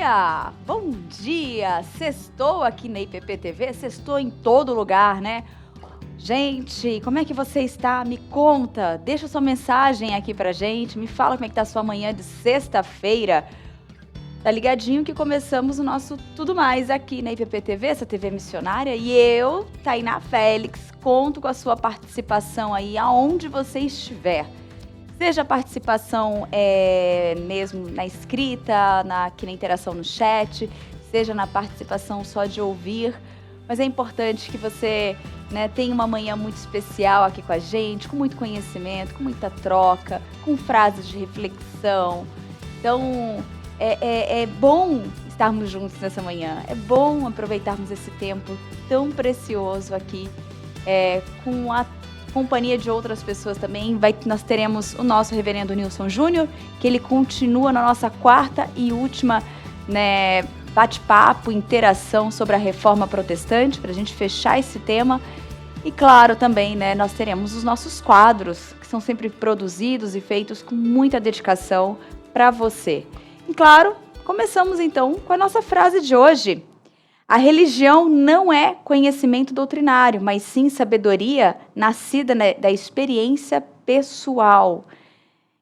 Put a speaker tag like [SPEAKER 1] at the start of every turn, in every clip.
[SPEAKER 1] dia! Bom dia! Sextou aqui na IPP-TV, sextou em todo lugar, né? Gente, como é que você está? Me conta, deixa sua mensagem aqui pra gente, me fala como é que tá a sua manhã de sexta-feira. Tá ligadinho que começamos o nosso Tudo Mais aqui na IPP-TV, essa TV missionária, e eu, Tainá Félix, conto com a sua participação aí aonde você estiver. Seja a participação mesmo na escrita, aqui na interação no chat, seja na participação só de ouvir, mas é importante que você tenha uma manhã muito especial aqui com a gente, com muito conhecimento, com muita troca, com frases de reflexão. Então, é bom estarmos juntos nessa manhã, é bom aproveitarmos esse tempo tão precioso aqui, com a companhia de outras pessoas também. Nós teremos o nosso reverendo Nilson Júnior, que ele continua na nossa quarta e última bate-papo, interação sobre a reforma protestante, para a gente fechar esse tema. E claro, também nós teremos os nossos quadros, que são sempre produzidos e feitos com muita dedicação para você. E claro, começamos então com a nossa frase de hoje. A religião não é conhecimento doutrinário, mas sim sabedoria nascida da experiência pessoal.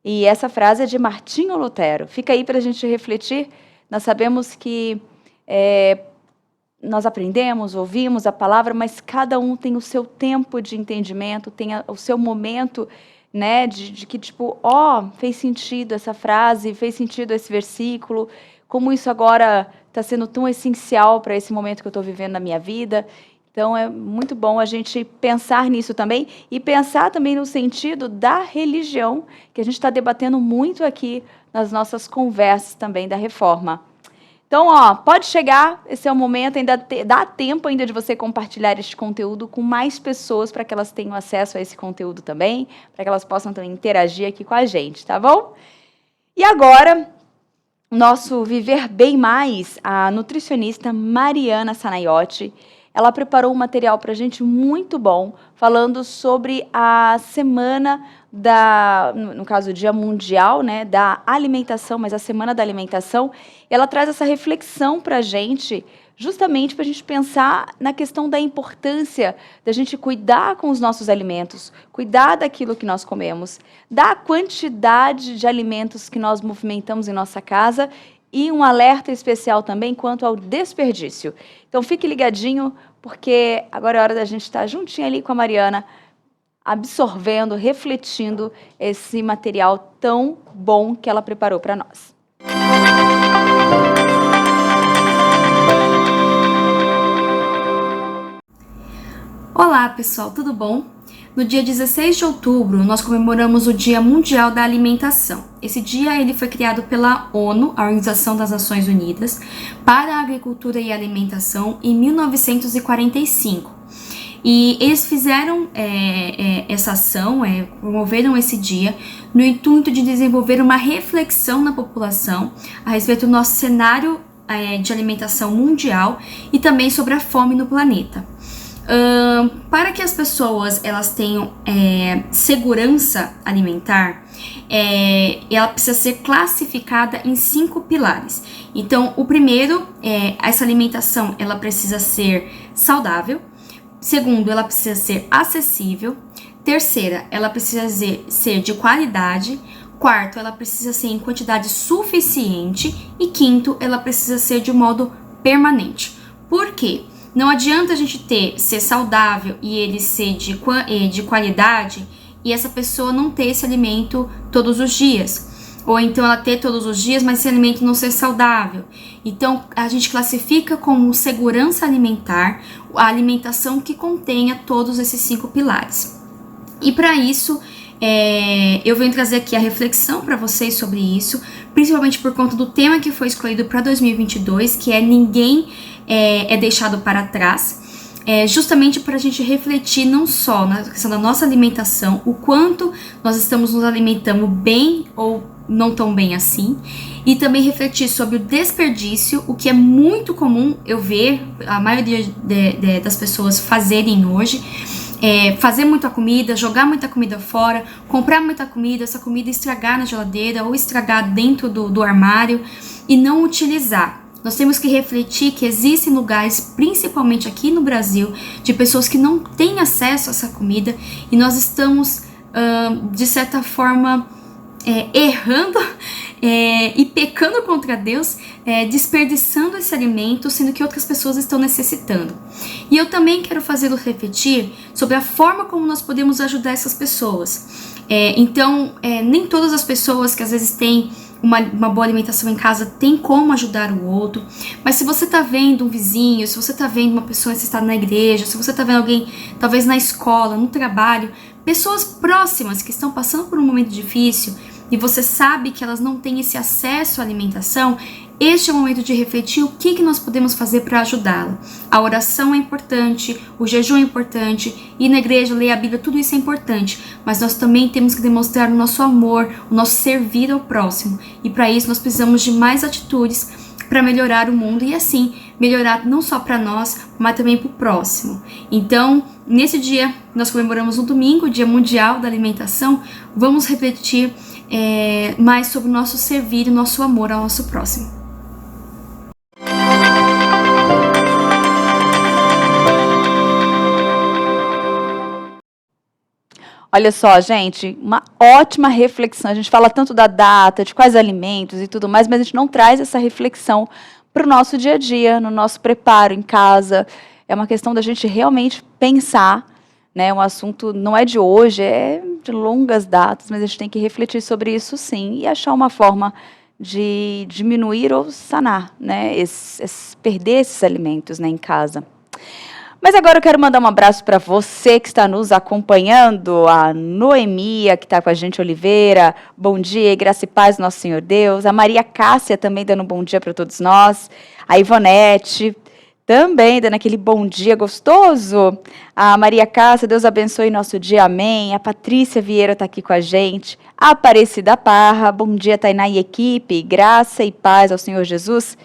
[SPEAKER 1] E essa frase é de Martinho Lutero. Fica aí para a gente refletir. Nós sabemos que nós aprendemos, ouvimos a palavra, mas cada um tem o seu tempo de entendimento, tem o seu momento de que, fez sentido essa frase, fez sentido esse versículo, como isso agora está sendo tão essencial para esse momento que eu estou vivendo na minha vida. Então, é muito bom a gente pensar nisso também e pensar também no sentido da religião, que a gente está debatendo muito aqui nas nossas conversas também da reforma. Então, pode chegar, esse é o momento, ainda dá tempo ainda de você compartilhar este conteúdo com mais pessoas para que elas tenham acesso a esse conteúdo também, para que elas possam também interagir aqui com a gente, tá bom? E agora, nosso Viver Bem Mais, a nutricionista Mariana Sanaiotti, ela preparou um material para a gente muito bom, falando sobre a semana no caso, o Dia Mundial da Alimentação, mas a Semana da Alimentação. Ela traz essa reflexão para a gente, justamente para a gente pensar na questão da importância da gente cuidar com os nossos alimentos, cuidar daquilo que nós comemos, da quantidade de alimentos que nós movimentamos em nossa casa e um alerta especial também quanto ao desperdício. Então, fique ligadinho, porque agora é hora da gente estar juntinho ali com a Mariana, absorvendo, refletindo esse material tão bom que ela preparou para nós.
[SPEAKER 2] Olá pessoal, tudo bom? No dia 16 de outubro, nós comemoramos o Dia Mundial da Alimentação. Esse dia ele foi criado pela ONU, a Organização das Nações Unidas, para a Agricultura e Alimentação em 1945. E eles fizeram essa ação, promoveram esse dia no intuito de desenvolver uma reflexão na população a respeito do nosso cenário de alimentação mundial e também sobre a fome no planeta. Para que as pessoas elas tenham segurança alimentar, ela precisa ser classificada em 5 pilares. Então, o primeiro, essa alimentação ela precisa ser saudável. Segundo, ela precisa ser acessível. Terceira, ela precisa ser de qualidade. Quarto, ela precisa ser em quantidade suficiente. E quinto, ela precisa ser de um modo permanente. Por quê? Não adianta a gente ser saudável e ele ser de qualidade e essa pessoa não ter esse alimento todos os dias. Ou então ela ter todos os dias, mas esse alimento não ser saudável. Então, a gente classifica como segurança alimentar a alimentação que contenha todos esses 5 pilares. E para isso, eu venho trazer aqui a reflexão para vocês sobre isso, principalmente por conta do tema que foi escolhido para 2022, que é Ninguém é Deixado para Trás. Justamente para a gente refletir não só na questão da nossa alimentação, o quanto nós estamos nos alimentando bem ou não tão bem assim, e também refletir sobre o desperdício, o que é muito comum eu ver a maioria das pessoas fazerem hoje, fazer muita comida, jogar muita comida fora, comprar muita comida, essa comida estragar na geladeira ou estragar dentro do armário e não utilizar. Nós temos que refletir que existem lugares, principalmente aqui no Brasil, de pessoas que não têm acesso a essa comida e nós estamos, de certa forma, errando e pecando contra Deus, desperdiçando esse alimento, sendo que outras pessoas estão necessitando. E eu também quero fazê-los refletir sobre a forma como nós podemos ajudar essas pessoas. Então, nem todas as pessoas que às vezes têm uma boa alimentação em casa tem como ajudar o outro, mas se você está vendo um vizinho, se você está vendo uma pessoa que está na igreja, se você está vendo alguém talvez na escola, no trabalho, pessoas próximas que estão passando por um momento difícil e você sabe que elas não têm esse acesso à alimentação, este é o momento de refletir o que nós podemos fazer para ajudá-la. A oração é importante, o jejum é importante, ir na igreja, ler a Bíblia, tudo isso é importante, mas nós também temos que demonstrar o nosso amor, o nosso servir ao próximo, e para isso nós precisamos de mais atitudes para melhorar o mundo e assim melhorar não só para nós, mas também para o próximo. Então, nesse dia, nós comemoramos no domingo, o Dia Mundial da Alimentação, vamos refletir mais sobre o nosso servir e o nosso amor ao nosso próximo.
[SPEAKER 1] Olha só, gente, uma ótima reflexão. A gente fala tanto da data, de quais alimentos e tudo mais, mas a gente não traz essa reflexão para o nosso dia a dia, no nosso preparo em casa. É uma questão da gente realmente pensar, né? Um assunto não é de hoje, é de longas datas, mas a gente tem que refletir sobre isso sim e achar uma forma de diminuir ou sanar, né? Perder esses alimentos, né, em casa. Mas agora eu quero mandar um abraço para você que está nos acompanhando, a Noemia, que está com a gente, Oliveira, bom dia, graça e paz, nosso Senhor Deus, a Maria Cássia também dando um bom dia para todos nós, a Ivonete também dando aquele bom dia gostoso, a Maria Cássia, Deus abençoe nosso dia, amém, a Patrícia Vieira está aqui com a gente, a Aparecida Parra, bom dia Tainá e equipe, graça e paz ao Senhor Jesus.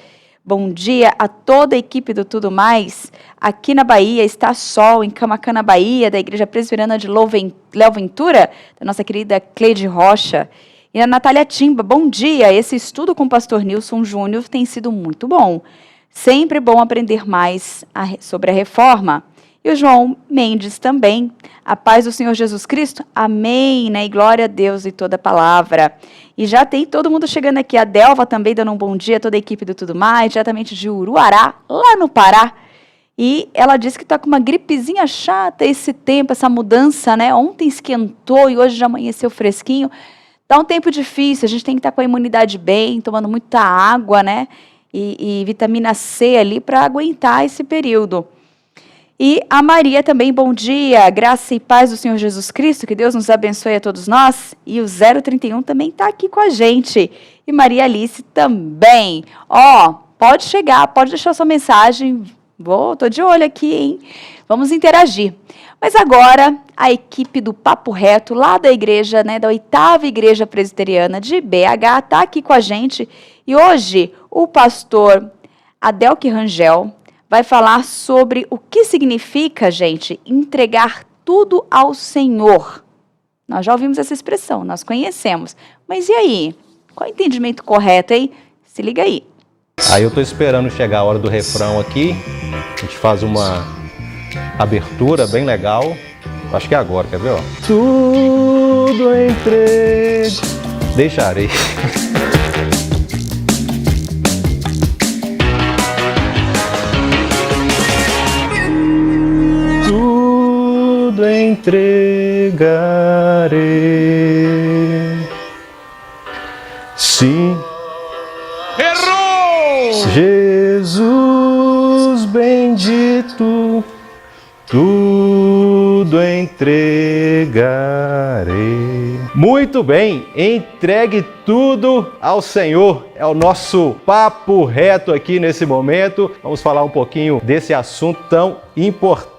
[SPEAKER 1] Bom dia a toda a equipe do Tudo Mais. Aqui na Bahia está sol, em Camacana, Bahia, da Igreja Presbiteriana de Léo Ventura, da nossa querida Cleide Rocha. E a Natália Timba, bom dia. Esse estudo com o pastor Nilson Júnior tem sido muito bom. Sempre bom aprender mais sobre a reforma. E o João Mendes também. A paz do Senhor Jesus Cristo. Amém, né? E glória a Deus e toda a palavra. E já tem todo mundo chegando aqui. A Delva também dando um bom dia, toda a equipe do Tudo Mais, diretamente de Uruará, lá no Pará. E ela disse que está com uma gripezinha chata esse tempo, essa mudança, né? Ontem esquentou e hoje já amanheceu fresquinho. Tá um tempo difícil, a gente tem que estar com a imunidade bem, tomando muita água, né? E vitamina C ali para aguentar esse período. E a Maria também, bom dia, graça e paz do Senhor Jesus Cristo, que Deus nos abençoe a todos nós. E o 031 também está aqui com a gente. E Maria Alice também. Pode chegar, pode deixar sua mensagem. Tô de olho aqui, hein? Vamos interagir. Mas agora, a equipe do Papo Reto, lá da igreja, né, da 8ª Igreja Presbiteriana de BH, está aqui com a gente. E hoje, o pastor Adelque Rangel vai falar sobre o que significa, gente, entregar tudo ao Senhor. Nós já ouvimos essa expressão, nós conhecemos. Mas e aí? Qual é o entendimento correto, hein? Se liga aí.
[SPEAKER 3] Aí eu tô esperando chegar a hora do refrão aqui. A gente faz uma abertura bem legal. Acho que é agora, quer ver? Ó? Tudo entregue, deixarei. Tudo entregarei. Sim. Errou! Jesus bendito, tudo entregarei. Muito bem, entregue tudo ao Senhor. É o nosso papo reto aqui nesse momento. Vamos falar um pouquinho desse assunto tão importante.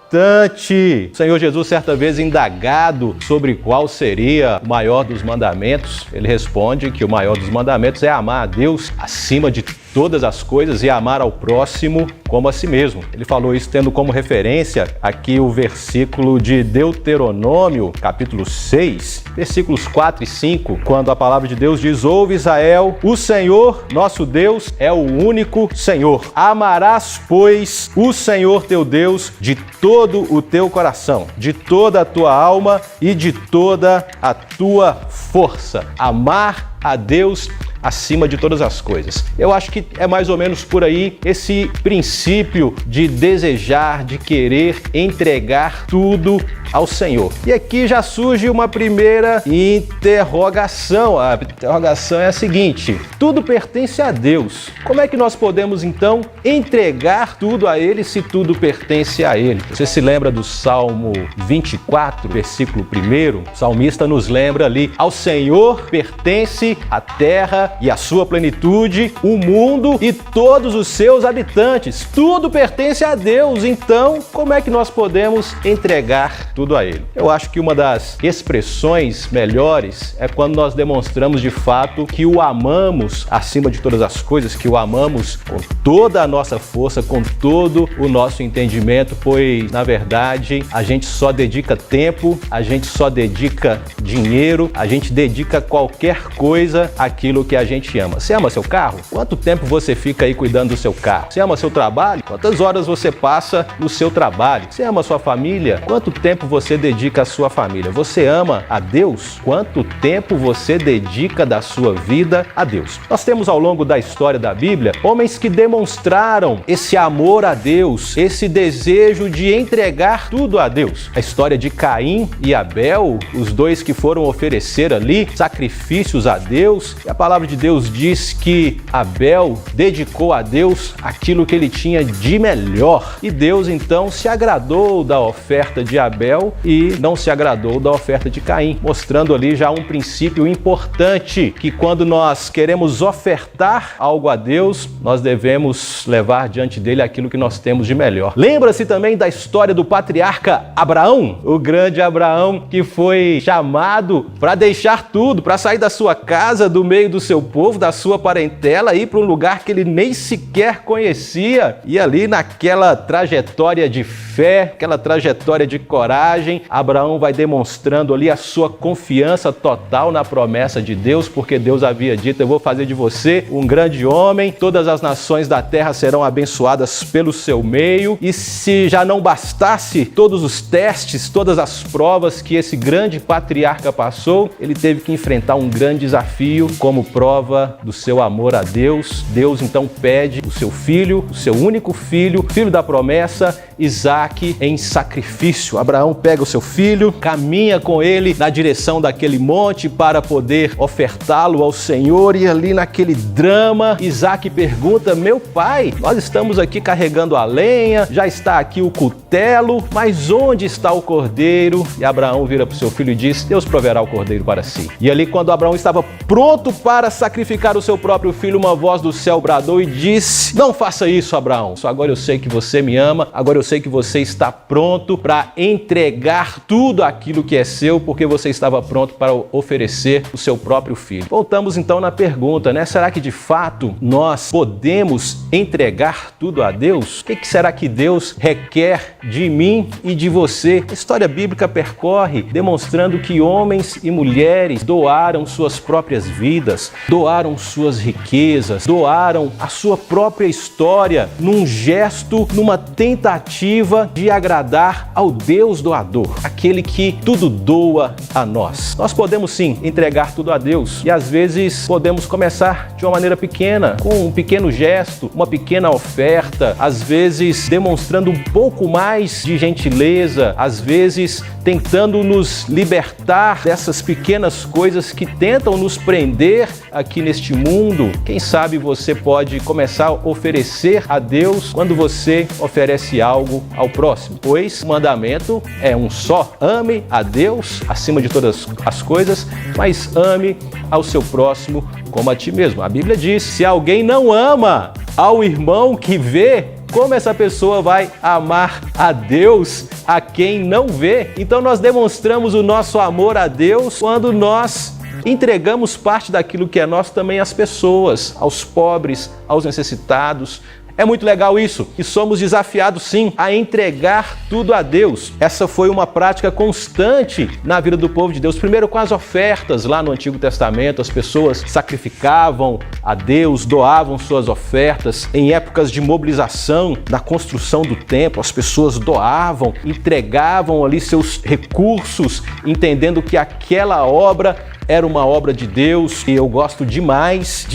[SPEAKER 3] O Senhor Jesus, certa vez indagado sobre qual seria o maior dos mandamentos, ele responde que o maior dos mandamentos é amar a Deus acima de todas as coisas e amar ao próximo como a si mesmo. Ele falou isso tendo como referência aqui o versículo de Deuteronômio, capítulo 6, versículos 4 e 5, quando a palavra de Deus diz: ouve Israel, o Senhor, nosso Deus, é o único Senhor. Amarás, pois, o Senhor teu Deus de todo o teu coração, de toda a tua alma e de toda a tua força. Amar a Deus acima de todas as coisas. Eu acho que é mais ou menos por aí esse princípio de desejar, de querer entregar tudo ao Senhor. E aqui já surge uma primeira interrogação. A interrogação é a seguinte: tudo pertence a Deus. Como é que nós podemos então entregar tudo a Ele se tudo pertence a Ele? Você se lembra do Salmo 24, versículo 1? O salmista nos lembra ali: ao Senhor pertence a terra e a sua plenitude, o mundo e todos os seus habitantes. Tudo pertence a Deus. Então, como é que nós podemos entregar tudo a Ele? Eu acho que uma das expressões melhores é quando nós demonstramos de fato que o amamos acima de todas as coisas, que o amamos com toda a nossa força, com todo o nosso entendimento, pois, na verdade, a gente só dedica tempo, a gente só dedica dinheiro, a gente dedica qualquer coisa àquilo que a gente ama. Você ama seu carro? Quanto tempo você fica aí cuidando do seu carro? Você ama seu trabalho? Quantas horas você passa no seu trabalho? Você ama sua família? Quanto tempo você dedica à sua família? Você ama a Deus? Quanto tempo você dedica da sua vida a Deus? Nós temos ao longo da história da Bíblia homens que demonstraram esse amor a Deus, esse desejo de entregar tudo a Deus. A história de Caim e Abel, os dois que foram oferecer ali sacrifícios a Deus, e a palavra de Deus diz que Abel dedicou a Deus aquilo que ele tinha de melhor. E Deus então se agradou da oferta de Abel e não se agradou da oferta de Caim, mostrando ali já um princípio importante, que quando nós queremos ofertar algo a Deus, nós devemos levar diante dele aquilo que nós temos de melhor. Lembra-se também da história do patriarca Abraão, o grande Abraão, que foi chamado para deixar tudo, para sair da sua casa, do meio do seu povo, da sua parentela, ir para um lugar que ele nem sequer conhecia. E ali naquela trajetória de fé, aquela trajetória de coragem, Abraão vai demonstrando ali a sua confiança total na promessa de Deus, porque Deus havia dito: eu vou fazer de você um grande homem, todas as nações da terra serão abençoadas pelo seu meio. E se já não bastasse todos os testes, todas as provas que esse grande patriarca passou, ele teve que enfrentar um grande desafio como prova do seu amor a Deus. Deus então pede o seu filho, o seu único filho, filho da promessa, Isaque, em sacrifício. Abraão pega o seu filho, caminha com ele na direção daquele monte para poder ofertá-lo ao Senhor, e ali naquele drama, Isaque pergunta: meu pai, nós estamos aqui carregando a lenha, já está aqui o cutelo, mas onde está o cordeiro? E Abraão vira para o seu filho e diz: Deus proverá o cordeiro para si. E ali, quando Abraão estava pronto para sacrificar o seu próprio filho, uma voz do céu bradou e disse: não faça isso, Abraão. Agora eu sei que você me ama, agora eu sei que você está pronto para entregar tudo aquilo que é seu, porque você estava pronto para oferecer o seu próprio filho. Voltamos então na pergunta, né? Será que de fato nós podemos entregar tudo a Deus? O que será que Deus requer de mim e de você? A história bíblica percorre demonstrando que homens e mulheres doaram suas próprias vidas, doaram suas riquezas, doaram a sua própria história num gesto, numa tentativa de agradar ao Deus doador, aquele que tudo doa a nós. Nós podemos sim entregar tudo a Deus, e às vezes podemos começar de uma maneira pequena, com um pequeno gesto, uma pequena oferta, às vezes demonstrando um pouco mais de gentileza, às vezes tentando nos libertar dessas pequenas coisas que tentam nos prender aqui neste mundo. Quem sabe você pode começar a oferecer a Deus quando você oferece algo ao próximo, pois o mandamento é um só: ame a Deus acima de todas as coisas, mas ame ao seu próximo como a ti mesmo. A Bíblia diz: se alguém não ama ao irmão que vê, como essa pessoa vai amar a Deus a quem não vê? Então nós demonstramos o nosso amor a Deus quando nós Entregamos parte daquilo que é nosso também às pessoas, aos pobres, aos necessitados. É muito legal isso, e somos desafiados sim a entregar tudo a Deus. Essa foi uma prática constante na vida do povo de Deus. Primeiro com as ofertas lá no Antigo Testamento, as pessoas sacrificavam a Deus, doavam suas ofertas. Em épocas de mobilização, na construção do templo, as pessoas doavam, entregavam ali seus recursos, entendendo que aquela obra era uma obra de Deus. E eu gosto demais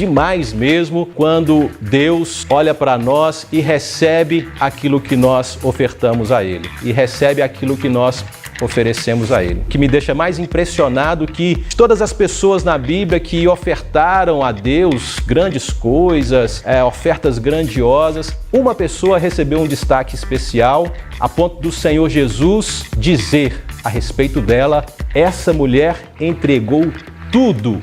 [SPEAKER 3] mesmo, quando Deus olha para nós e recebe aquilo que nós ofertamos a Ele, e recebe aquilo que nós oferecemos a Ele. O que me deixa mais impressionado que todas as pessoas na Bíblia que ofertaram a Deus grandes coisas, ofertas grandiosas, uma pessoa recebeu um destaque especial, a ponto do Senhor Jesus dizer a respeito dela: essa mulher entregou tudo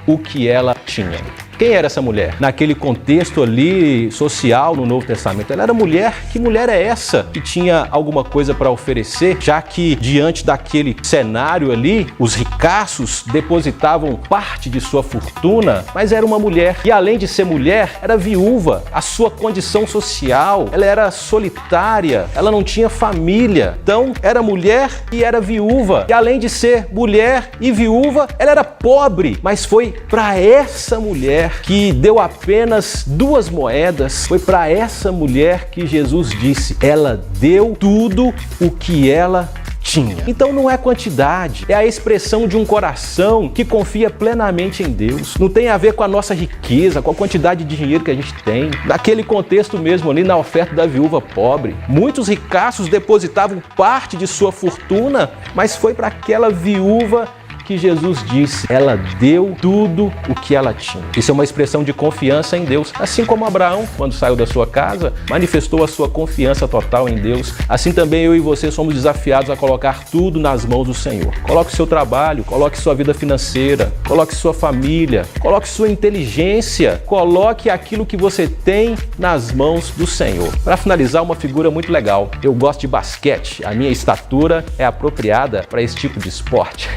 [SPEAKER 3] o que ela tinha. Quem era essa mulher? Naquele contexto ali social no Novo Testamento, ela era mulher. Que mulher é essa que tinha alguma coisa para oferecer, já que diante daquele cenário ali, os ricaços depositavam parte de sua fortuna, mas era uma mulher. E além de ser mulher, era viúva. A sua condição social, ela era solitária, ela não tinha família. Então, era mulher e era viúva. E além de ser mulher e viúva, ela era pobre. Mas foi para essa mulher que deu apenas 2 moedas, foi para essa mulher que Jesus disse: ela deu tudo o que ela tinha. Então não é quantidade, é a expressão de um coração que confia plenamente em Deus. Não tem a ver com a nossa riqueza, com a quantidade de dinheiro que a gente tem. Naquele contexto mesmo ali, na oferta da viúva pobre, muitos ricaços depositavam parte de sua fortuna, mas foi para aquela viúva que Jesus disse: ela deu tudo o que ela tinha. Isso é uma expressão de confiança em Deus. Assim como Abraão, quando saiu da sua casa, manifestou a sua confiança total em Deus, assim também eu e você somos desafiados a colocar tudo nas mãos do Senhor. Coloque seu trabalho, coloque sua vida financeira, coloque sua família, coloque sua inteligência, coloque aquilo que você tem nas mãos do Senhor. Para finalizar, uma figura muito legal. Eu gosto de basquete, a minha estatura é apropriada para esse tipo de esporte.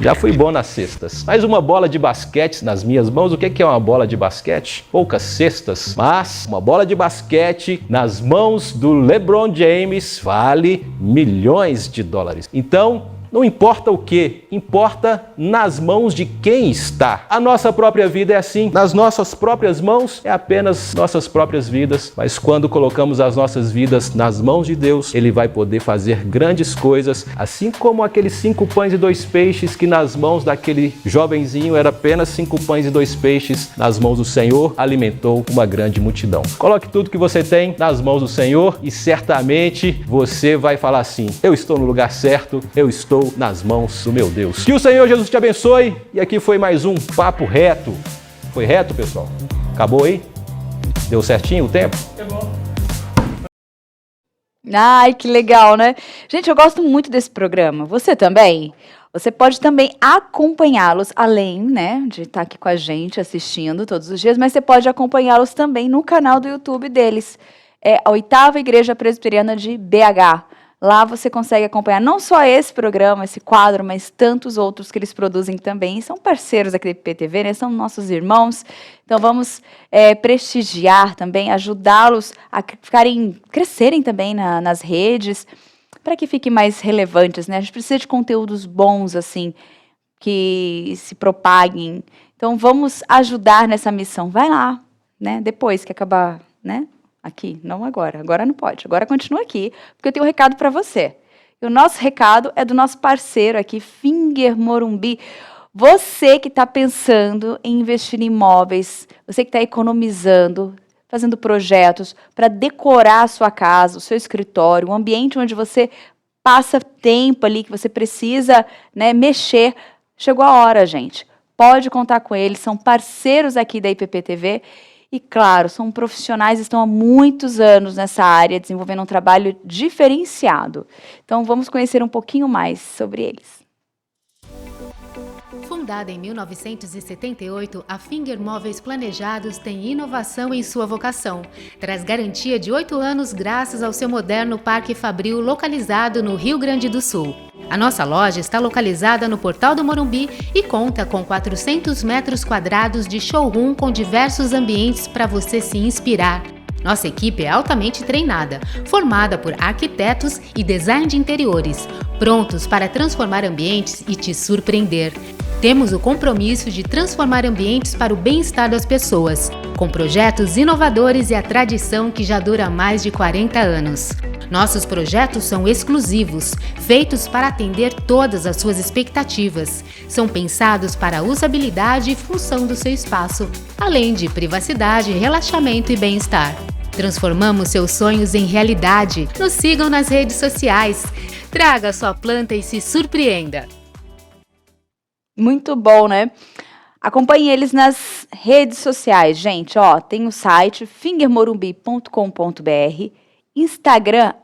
[SPEAKER 3] Já fui bom nas cestas. Mas uma bola de basquete nas minhas mãos, o que é uma bola de basquete? Poucas cestas, mas uma bola de basquete nas mãos do LeBron James vale milhões de dólares. Então, não importa o que, importa nas mãos de quem está. A nossa própria vida é assim, nas nossas próprias mãos é apenas nossas próprias vidas, mas quando colocamos as nossas vidas nas mãos de Deus, Ele vai poder fazer grandes coisas, assim como aqueles 5 pães e 2 peixes que nas mãos daquele jovenzinho era apenas 5 pães e 2 peixes, nas mãos do Senhor alimentou uma grande multidão. Coloque tudo que você tem nas mãos do Senhor e certamente você vai falar assim: eu estou no lugar certo, eu estou nas mãos do meu Deus. Que o Senhor Jesus te abençoe. E aqui foi mais um Papo Reto. Foi reto, pessoal? Acabou aí? Deu certinho o tempo? É bom.
[SPEAKER 1] Ai, que legal, né? Gente, eu gosto muito desse programa. Você também? Você pode também acompanhá-los, além, né, de estar aqui com a gente assistindo todos os dias, mas você pode acompanhá-los também no canal do YouTube deles. É a 8ª Igreja Presbiteriana de BH. Lá você consegue acompanhar não só esse programa, esse quadro, mas tantos outros que eles produzem também. São parceiros aqui da IPPTV, né? São nossos irmãos. Então vamos prestigiar também, ajudá-los a crescerem também nas redes, para que fiquem mais relevantes, né? A gente precisa de conteúdos bons, assim, que se propaguem. Então vamos ajudar nessa missão. Vai lá, né? Depois que acabar, né? Aqui, não agora. Agora não pode. Agora continua aqui, porque eu tenho um recado para você. E o nosso recado é do nosso parceiro aqui, Finger Morumbi. Você que está pensando em investir em imóveis, você que está economizando, fazendo projetos para decorar a sua casa, o seu escritório, o ambiente onde você passa tempo ali, que você precisa, né, mexer. Chegou a hora, gente. Pode contar com eles, são parceiros aqui da IPPTV. E, claro, são profissionais que estão há muitos anos nessa área, desenvolvendo um trabalho diferenciado. Então, vamos conhecer um pouquinho mais sobre eles.
[SPEAKER 4] Fundada em 1978, a Finger Móveis Planejados tem inovação em sua vocação. Traz garantia de 8 anos graças ao seu moderno Parque Fabril localizado no Rio Grande do Sul. A nossa loja está localizada no Portal do Morumbi e conta com 400 metros quadrados de showroom com diversos ambientes para você se inspirar. Nossa equipe é altamente treinada, formada por arquitetos e design de interiores, prontos para transformar ambientes e te surpreender. Temos o compromisso de transformar ambientes para o bem-estar das pessoas, com projetos inovadores e a tradição que já dura mais de 40 anos. Nossos projetos são exclusivos, feitos para atender todas as suas expectativas. São pensados para a usabilidade e função do seu espaço, além de privacidade, relaxamento e bem-estar. Transformamos seus sonhos em realidade. Nos sigam nas redes sociais. Traga sua planta e se surpreenda.
[SPEAKER 1] Muito bom, né? Acompanhe eles nas redes sociais, gente. Tem o site fingermorumbi.com.br, Instagram,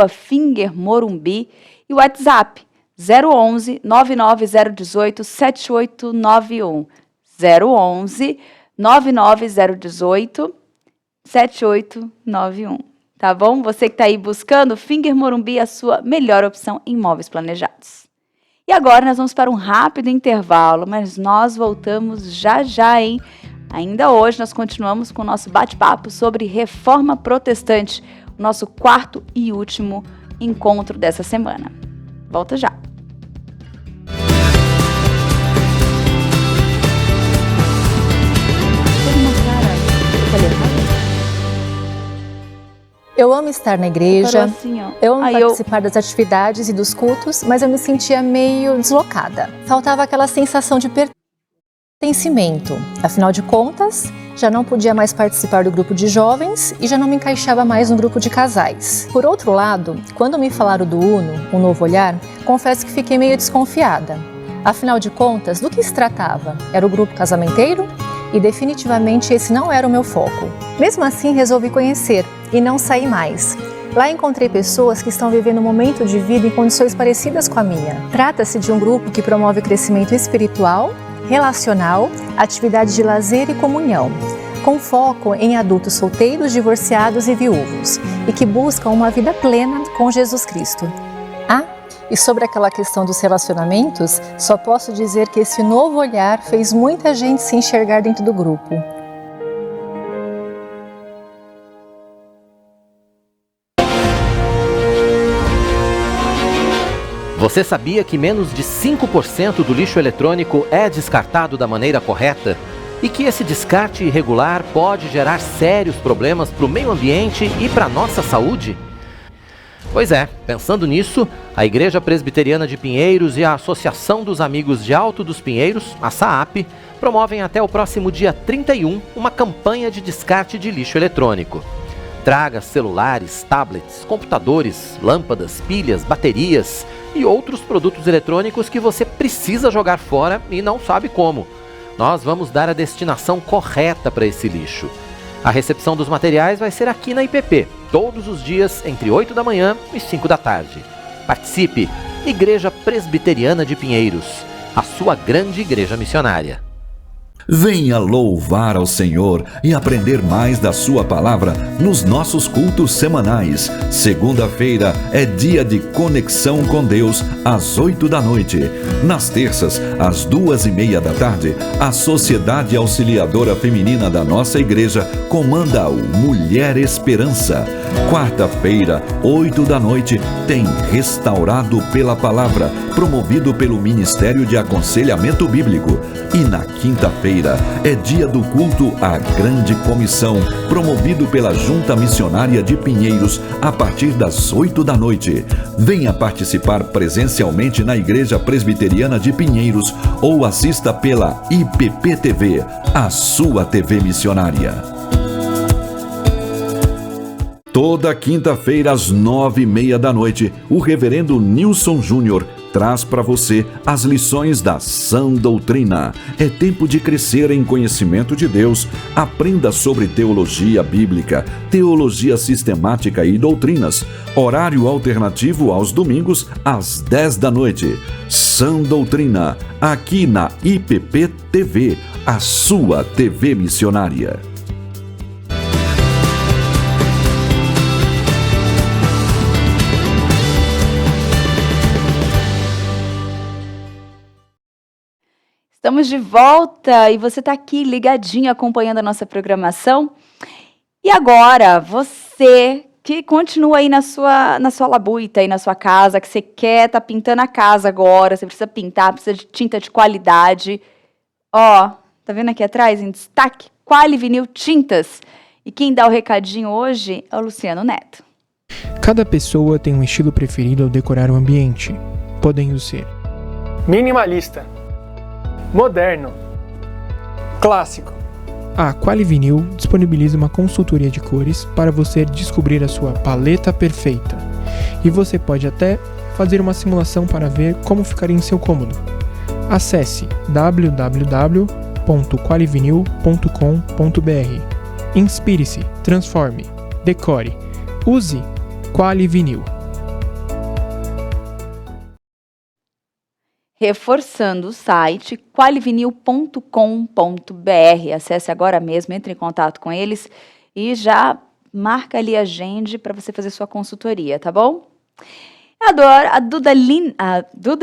[SPEAKER 1] @fingermorumbi e o WhatsApp 011 99018 7891. 011 99018 7891. Tá bom? Você que está aí buscando, Finger Morumbi, a sua melhor opção em imóveis planejados. E agora nós vamos para um rápido intervalo, mas nós voltamos já já, hein? Ainda hoje nós continuamos com o nosso bate-papo sobre reforma protestante, o nosso quarto e último encontro dessa semana. Volta já.
[SPEAKER 5] Eu amo estar na igreja,
[SPEAKER 1] Assim,
[SPEAKER 5] eu amo participar das atividades e dos cultos, mas eu me sentia meio deslocada. Faltava aquela sensação de pertencimento. Afinal de contas, já não podia mais participar do grupo de jovens e já não me encaixava mais no grupo de casais. Por outro lado, quando me falaram do Uno, um novo olhar, confesso que fiquei meio desconfiada. Afinal de contas, do que se tratava? Era o grupo casamenteiro? E definitivamente esse não era o meu foco. Mesmo assim, resolvi conhecer e não sair mais. Lá encontrei pessoas que estão vivendo um momento de vida em condições parecidas com a minha. Trata-se de um grupo que promove crescimento espiritual, relacional, atividades de lazer e comunhão, com foco em adultos solteiros, divorciados e viúvos, e que buscam uma vida plena com Jesus Cristo. E sobre aquela questão dos relacionamentos, só posso dizer que esse novo olhar fez muita gente se enxergar dentro do grupo.
[SPEAKER 6] Você sabia que menos de 5% do lixo eletrônico é descartado da maneira correta? E que esse descarte irregular pode gerar sérios problemas para o meio ambiente e para a nossa saúde? Pois é, pensando nisso, a Igreja Presbiteriana de Pinheiros e a Associação dos Amigos de Alto dos Pinheiros, a SAAP, promovem até o próximo dia 31 uma campanha de descarte de lixo eletrônico. Traga celulares, tablets, computadores, lâmpadas, pilhas, baterias e outros produtos eletrônicos que você precisa jogar fora e não sabe como. Nós vamos dar a destinação correta para esse lixo. A recepção dos materiais vai ser aqui na IPP, todos os dias entre 8 da manhã e 5 da tarde. Participe! Igreja Presbiteriana de Pinheiros, a sua grande igreja missionária.
[SPEAKER 7] Venha louvar ao Senhor e aprender mais da sua palavra nos nossos cultos semanais. Segunda-feira é dia de conexão com Deus às 8 da noite. Nas terças, às 2:30 da tarde, a Sociedade Auxiliadora Feminina da nossa igreja comanda o Mulher Esperança. Quarta-feira, 8 da noite, tem Restaurado pela Palavra, promovido pelo Ministério de Aconselhamento Bíblico. E na quinta-feira é dia do culto à Grande Comissão, promovido pela Junta Missionária de Pinheiros, a partir das 8 da noite. Venha participar presencialmente na Igreja Presbiteriana de Pinheiros ou assista pela IPP TV, a sua TV missionária. Toda quinta-feira às 9:30 da noite, o reverendo Nilson Júnior traz para você as lições da sã doutrina. É tempo de crescer em conhecimento de Deus. Aprenda sobre teologia bíblica, teologia sistemática e doutrinas. Horário alternativo aos domingos às 10 da noite. Sã doutrina, aqui na IPP TV, a sua TV missionária.
[SPEAKER 1] Estamos de volta e você está aqui ligadinho acompanhando a nossa programação. E agora, você que continua aí na sua labuta, aí na sua casa, que você quer tá pintando a casa agora, você precisa pintar, precisa de tinta de qualidade. Ó, tá vendo aqui atrás, em destaque, Quali Vinil Tintas. E quem dá o recadinho hoje é o Luciano Neto.
[SPEAKER 8] Cada pessoa tem um estilo preferido ao decorar o ambiente, podendo ser
[SPEAKER 9] minimalista, moderno, clássico.
[SPEAKER 8] A Quali Vinil disponibiliza uma consultoria de cores para você descobrir a sua paleta perfeita. E você pode até fazer uma simulação para ver como ficaria em seu cômodo. Acesse www.qualivinil.com.br. Inspire-se, transforme, decore, use Quali Vinil.
[SPEAKER 1] Reforçando o site qualivinil.com.br. Acesse agora mesmo, entre em contato com eles e já marca ali a agenda para você fazer sua consultoria, tá bom? Adoro a Duda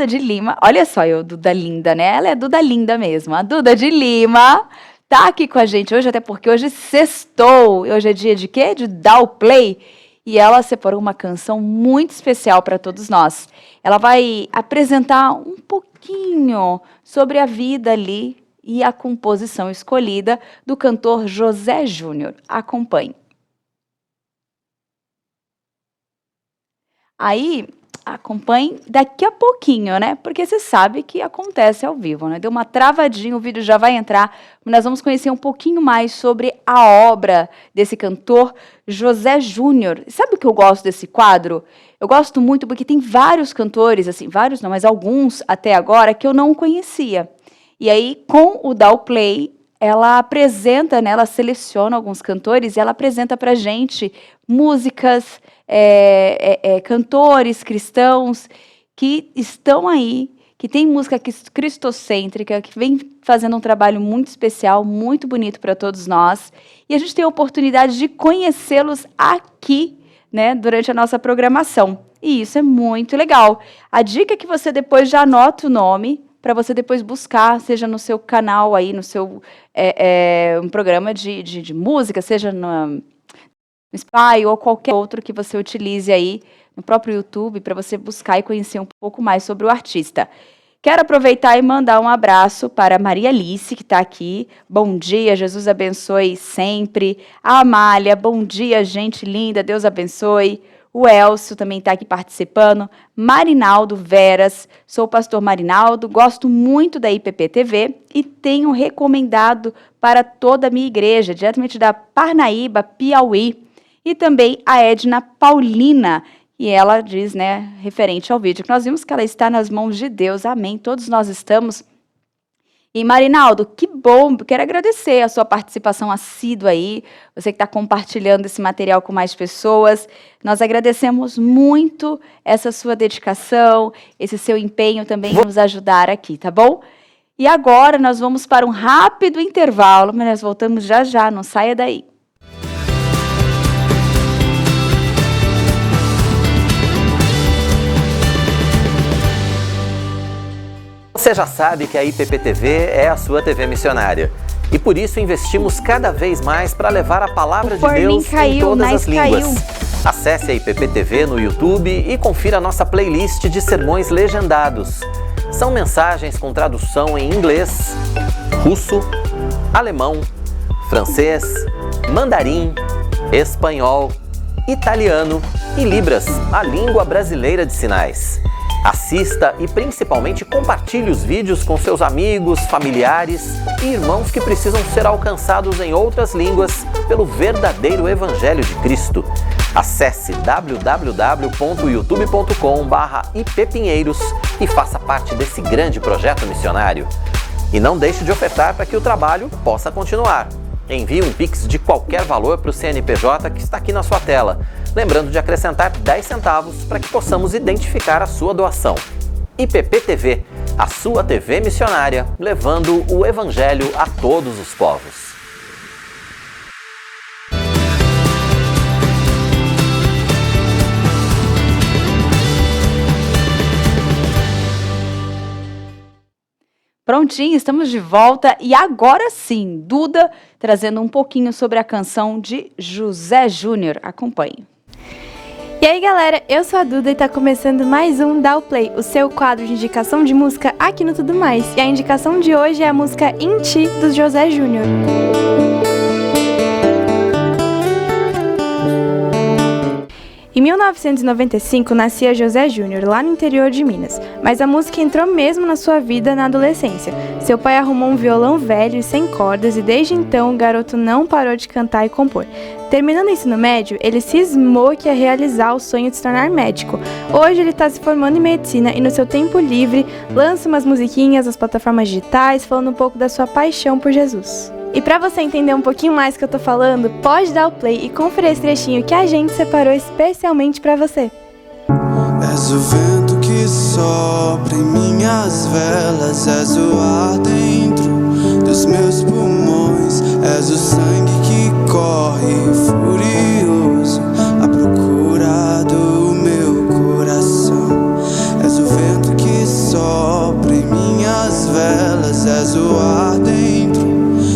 [SPEAKER 1] de Lima, olha só, Duda Linda, né? Ela é Duda Linda mesmo. A Duda de Lima tá aqui com a gente hoje, até porque hoje sextou. Hoje é dia de quê? De dar o play. E ela separou uma canção muito especial para todos nós. Ela vai apresentar um pouquinho sobre a vida ali e a composição escolhida do cantor José Júnior. Acompanhe. Aí, acompanhe daqui a pouquinho, né? Porque você sabe que acontece ao vivo, né? Deu uma travadinha, o vídeo já vai entrar. Nós vamos conhecer um pouquinho mais sobre a obra desse cantor José Júnior. Sabe o que eu gosto desse quadro? Eu gosto muito porque tem vários cantores, assim, vários não, mas alguns até agora que eu não conhecia. E aí, com o Dá o Play, ela apresenta, né? Ela seleciona alguns cantores e ela apresenta pra gente músicas, cantores cristãos que estão aí, que tem música cristocêntrica, que vem fazendo um trabalho muito especial, muito bonito para todos nós. E a gente tem a oportunidade de conhecê-los aqui, né, durante a nossa programação. E isso é muito legal. A dica é que você depois já anota o nome, para você depois buscar, seja no seu canal aí, no seu um programa de música, seja no Spotify ou qualquer outro que você utilize aí no próprio YouTube para você buscar e conhecer um pouco mais sobre o artista. Quero aproveitar e mandar um abraço para a Maria Alice, que está aqui. Bom dia, Jesus abençoe sempre. A Amália, bom dia, gente linda, Deus abençoe. O Elcio também está aqui participando. Marinaldo Veras, sou o pastor Marinaldo, gosto muito da IPP-TV e tenho recomendado para toda a minha igreja, diretamente da Parnaíba, Piauí. E também a Edna Paulina, e ela diz, né, referente ao vídeo, que nós vimos que ela está nas mãos de Deus, amém, todos nós estamos. E Marinaldo, que bom, quero agradecer a sua participação assídua aí, você que está compartilhando esse material com mais pessoas, nós agradecemos muito essa sua dedicação, esse seu empenho também em nos ajudar aqui, tá bom? E agora nós vamos para um rápido intervalo, mas nós voltamos já já, não saia daí.
[SPEAKER 6] Você já sabe que a IPP-TV é a sua TV missionária. E por isso investimos cada vez mais para levar a palavra de Deus em todas as línguas. Acesse a IPP-TV no YouTube e confira a nossa playlist de sermões legendados. São mensagens com tradução em inglês, russo, alemão, francês, mandarim, espanhol, italiano e Libras, a língua brasileira de sinais. Assista e principalmente compartilhe os vídeos com seus amigos, familiares e irmãos que precisam ser alcançados em outras línguas pelo verdadeiro Evangelho de Cristo. Acesse www.youtube.com/ippinheiros e faça parte desse grande projeto missionário. E não deixe de ofertar para que o trabalho possa continuar. Envie um Pix de qualquer valor para o CNPJ que está aqui na sua tela. Lembrando de acrescentar 10 centavos para que possamos identificar a sua doação. IPP-TV, a sua TV missionária, levando o Evangelho a todos os povos.
[SPEAKER 1] Prontinho, estamos de volta e agora sim, Duda trazendo um pouquinho sobre a canção de José Júnior. Acompanhe.
[SPEAKER 10] E aí galera, eu sou a Duda e tá começando mais um Dá o Play, o seu quadro de indicação de música aqui no Tudo Mais. E a indicação de hoje é a música Em Ti, do José Júnior. Em 1995 nascia José Júnior, lá no interior de Minas, mas a música entrou mesmo na sua vida na adolescência. Seu pai arrumou um violão velho e sem cordas e desde então o garoto não parou de cantar e compor. Terminando o ensino médio, ele cismou que ia realizar o sonho de se tornar médico. Hoje ele está se formando em medicina e no seu tempo livre lança umas musiquinhas nas plataformas digitais falando um pouco da sua paixão por Jesus. E pra você entender um pouquinho mais do que eu tô falando, pode dar o play e conferir esse trechinho que a gente separou especialmente pra você.
[SPEAKER 11] És o vento que sopra em minhas velas, és o ar dentro dos meus pulmões, és o sangue que corre furioso à procura do meu coração. És o vento que sopra em minhas velas, és o ar dentro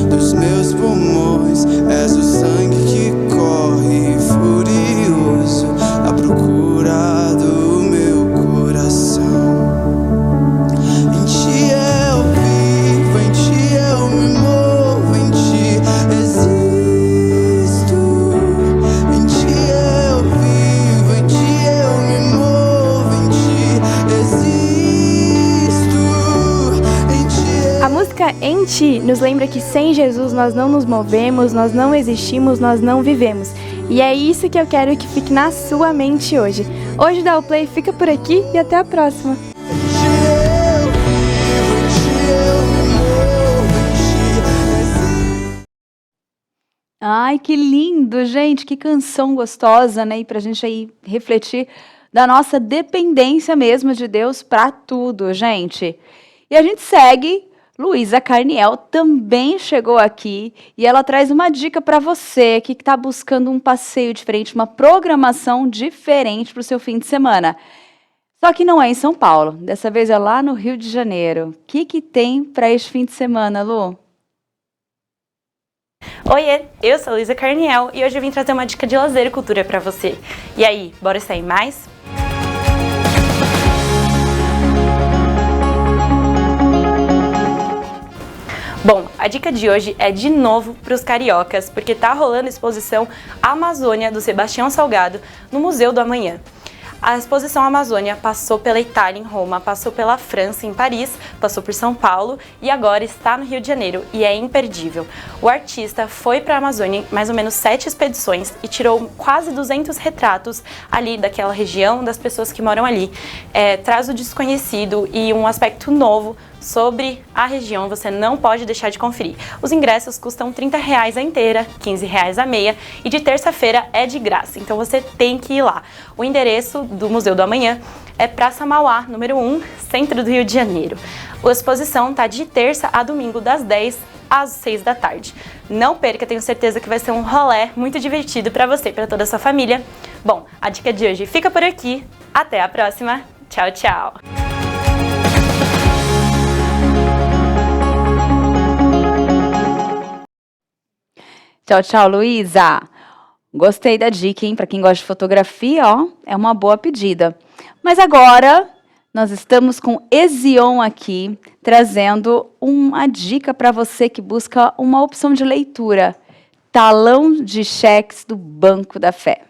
[SPEAKER 11] dos meus pulmões, és o sangue que corre furioso à procura do meu coração. Em ti eu vivo, em ti eu me movo, em ti existo. Em ti eu vivo, em ti eu me movo, em ti existo. Em ti
[SPEAKER 10] A música Em Ti nos lembra que sem Jesus nós não nos movemos, nós não existimos, nós não vivemos. E é isso que eu quero que fique na sua mente hoje. Hoje o Dá o Play fica por aqui e até a próxima.
[SPEAKER 1] Ai, que lindo, gente, que canção gostosa, né? E pra gente aí refletir da nossa dependência mesmo de Deus pra tudo, gente. E a gente segue. Luísa Carniel também chegou aqui e ela traz uma dica para você que está buscando um passeio diferente, uma programação diferente para o seu fim de semana. Só que não é em São Paulo, dessa vez é lá no Rio de Janeiro. O que tem para este fim de semana, Lu?
[SPEAKER 12] Oiê, eu sou a Luísa Carniel e hoje eu vim trazer uma dica de lazer e cultura para você. E aí, bora sair mais? Bom, a dica de hoje é de novo para os cariocas, porque tá rolando a exposição Amazônia do Sebastião Salgado no Museu do Amanhã. A exposição Amazônia passou pela Itália, em Roma, passou pela França, em Paris, passou por São Paulo e agora está no Rio de Janeiro e é imperdível. O artista foi para a Amazônia em mais ou menos 7 expedições e tirou quase 200 retratos ali daquela região, das pessoas que moram ali. Traz o desconhecido e um aspecto novo sobre a região, você não pode deixar de conferir. Os ingressos custam R$30 a inteira, R$15 a meia e de terça-feira é de graça, então você tem que ir lá. O endereço do Museu do Amanhã é Praça Mauá, número 1, centro do Rio de Janeiro. A exposição está de terça a domingo, das 10 às 6 da tarde. Não perca, tenho certeza que vai ser um rolê muito divertido para você e para toda a sua família. Bom, a dica de hoje fica por aqui. Até a próxima. Tchau, tchau.
[SPEAKER 1] Tchau, tchau, Luísa. Gostei da dica, hein? Para quem gosta de fotografia, ó, é uma boa pedida. Mas agora nós estamos com Ezion aqui, trazendo uma dica para você que busca uma opção de leitura. Talão de cheques do Banco da Fé.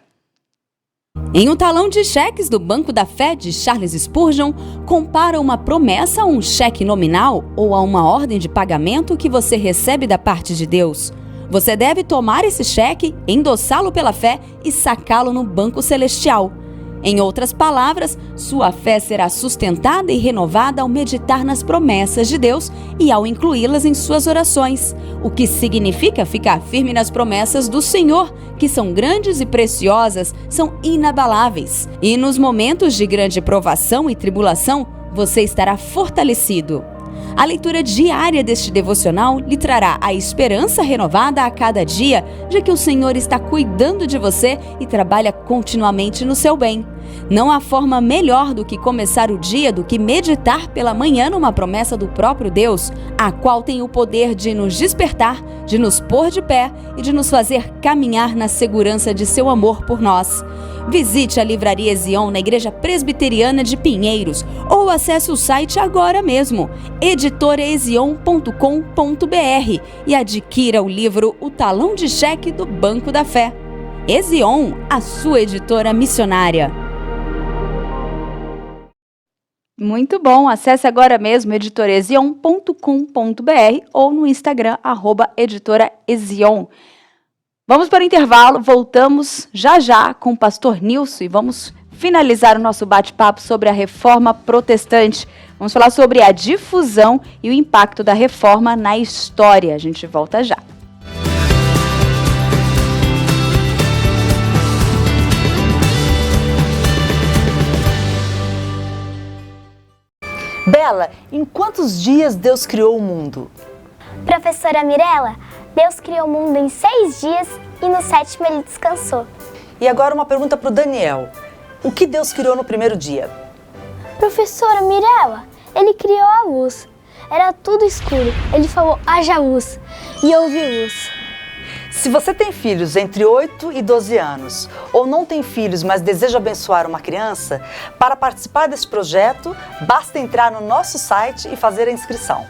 [SPEAKER 13] Em O Talão de Cheques do Banco da Fé, de Charles Spurgeon, compara uma promessa a um cheque nominal ou a uma ordem de pagamento que você recebe da parte de Deus. Você deve tomar esse cheque, endossá-lo pela fé e sacá-lo no banco celestial. Em outras palavras, sua fé será sustentada e renovada ao meditar nas promessas de Deus e ao incluí-las em suas orações, o que significa ficar firme nas promessas do Senhor, que são grandes e preciosas, são inabaláveis. E nos momentos de grande provação e tribulação, você estará fortalecido. A leitura diária deste devocional lhe trará a esperança renovada a cada dia de que o Senhor está cuidando de você e trabalha continuamente no seu bem. Não há forma melhor do que começar o dia do que meditar pela manhã numa promessa do próprio Deus, a qual tem o poder de nos despertar, de nos pôr de pé e de nos fazer caminhar na segurança de seu amor por nós. Visite a Livraria Ezion na Igreja Presbiteriana de Pinheiros ou acesse o site agora mesmo, editoraezion.com.br, e adquira o livro O Talão de Cheque do Banco da Fé. Ezion, a sua editora missionária.
[SPEAKER 1] Muito bom, acesse agora mesmo editoraezion.com.br ou no Instagram, @editoraezion. Vamos para o intervalo, voltamos já com o pastor Nilson e vamos finalizar o nosso bate-papo sobre a Reforma Protestante. Vamos falar sobre a difusão e o impacto da Reforma na história. A gente volta já.
[SPEAKER 14] Bela, em quantos dias Deus criou o mundo?
[SPEAKER 15] Professora Mirella, Deus criou o mundo em 6 dias e no 7º ele descansou.
[SPEAKER 14] E agora uma pergunta para o Daniel. O que Deus criou no primeiro dia?
[SPEAKER 15] Professora Mirella, ele criou a luz. Era tudo escuro. Ele falou, haja luz, e houve luz.
[SPEAKER 14] Se você tem filhos entre 8 e 12 anos, ou não tem filhos, mas deseja abençoar uma criança, para participar desse projeto, basta entrar no nosso site e fazer a inscrição.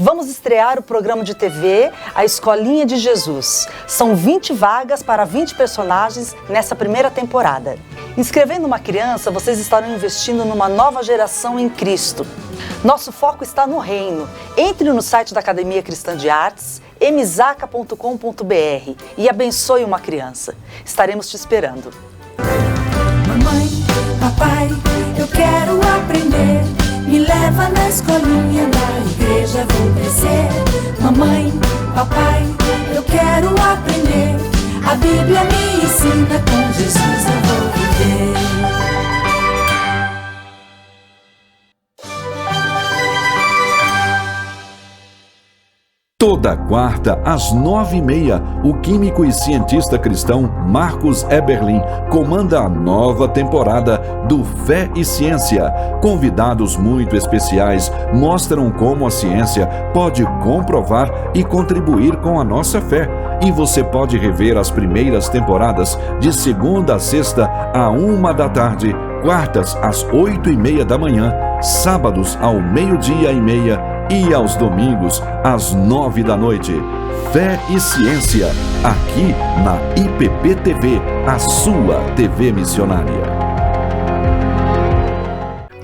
[SPEAKER 14] Vamos estrear o programa de TV A Escolinha de Jesus. São 20 vagas para 20 personagens nessa primeira temporada. Inscrevendo uma criança, vocês estarão investindo numa nova geração em Cristo. Nosso foco está no reino. Entre no site da Academia Cristã de Artes, mzaca.com.br, e abençoe uma criança. Estaremos te esperando.
[SPEAKER 16] Mamãe, papai, eu quero aprender. Me leva na escolinha da igreja, vou crescer. Mamãe, papai, eu quero aprender. A Bíblia me ensina, com Jesus eu vou viver.
[SPEAKER 7] Toda quarta, às 9h30, o químico e cientista cristão Marcos Eberlin comanda a nova temporada do Fé e Ciência. Convidados muito especiais mostram como a ciência pode comprovar e contribuir com a nossa fé. E você pode rever as primeiras temporadas de segunda a sexta, à 1h, quartas às 8h30 da manhã, sábados ao 12h30 e aos domingos às 9 da noite. Fé e Ciência, aqui na IPP TV, a sua TV missionária.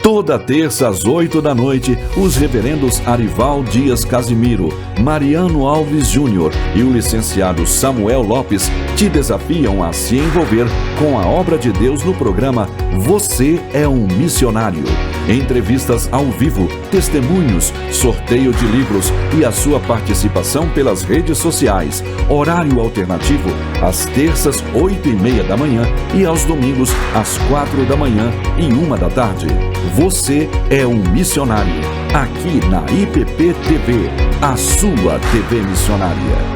[SPEAKER 7] Toda terça às 8 da noite, os reverendos Arival Dias Casimiro, Mariano Alves Júnior e o licenciado Samuel Lopes te desafiam a se envolver com a obra de Deus no programa Você é um Missionário. Entrevistas ao vivo, testemunhos, sorteio de livros e a sua participação pelas redes sociais. Horário alternativo, às terças, 8h30 da manhã e aos domingos, às 4 da manhã e 1 da tarde. Você é um missionário, aqui na IPP TV, a sua TV missionária.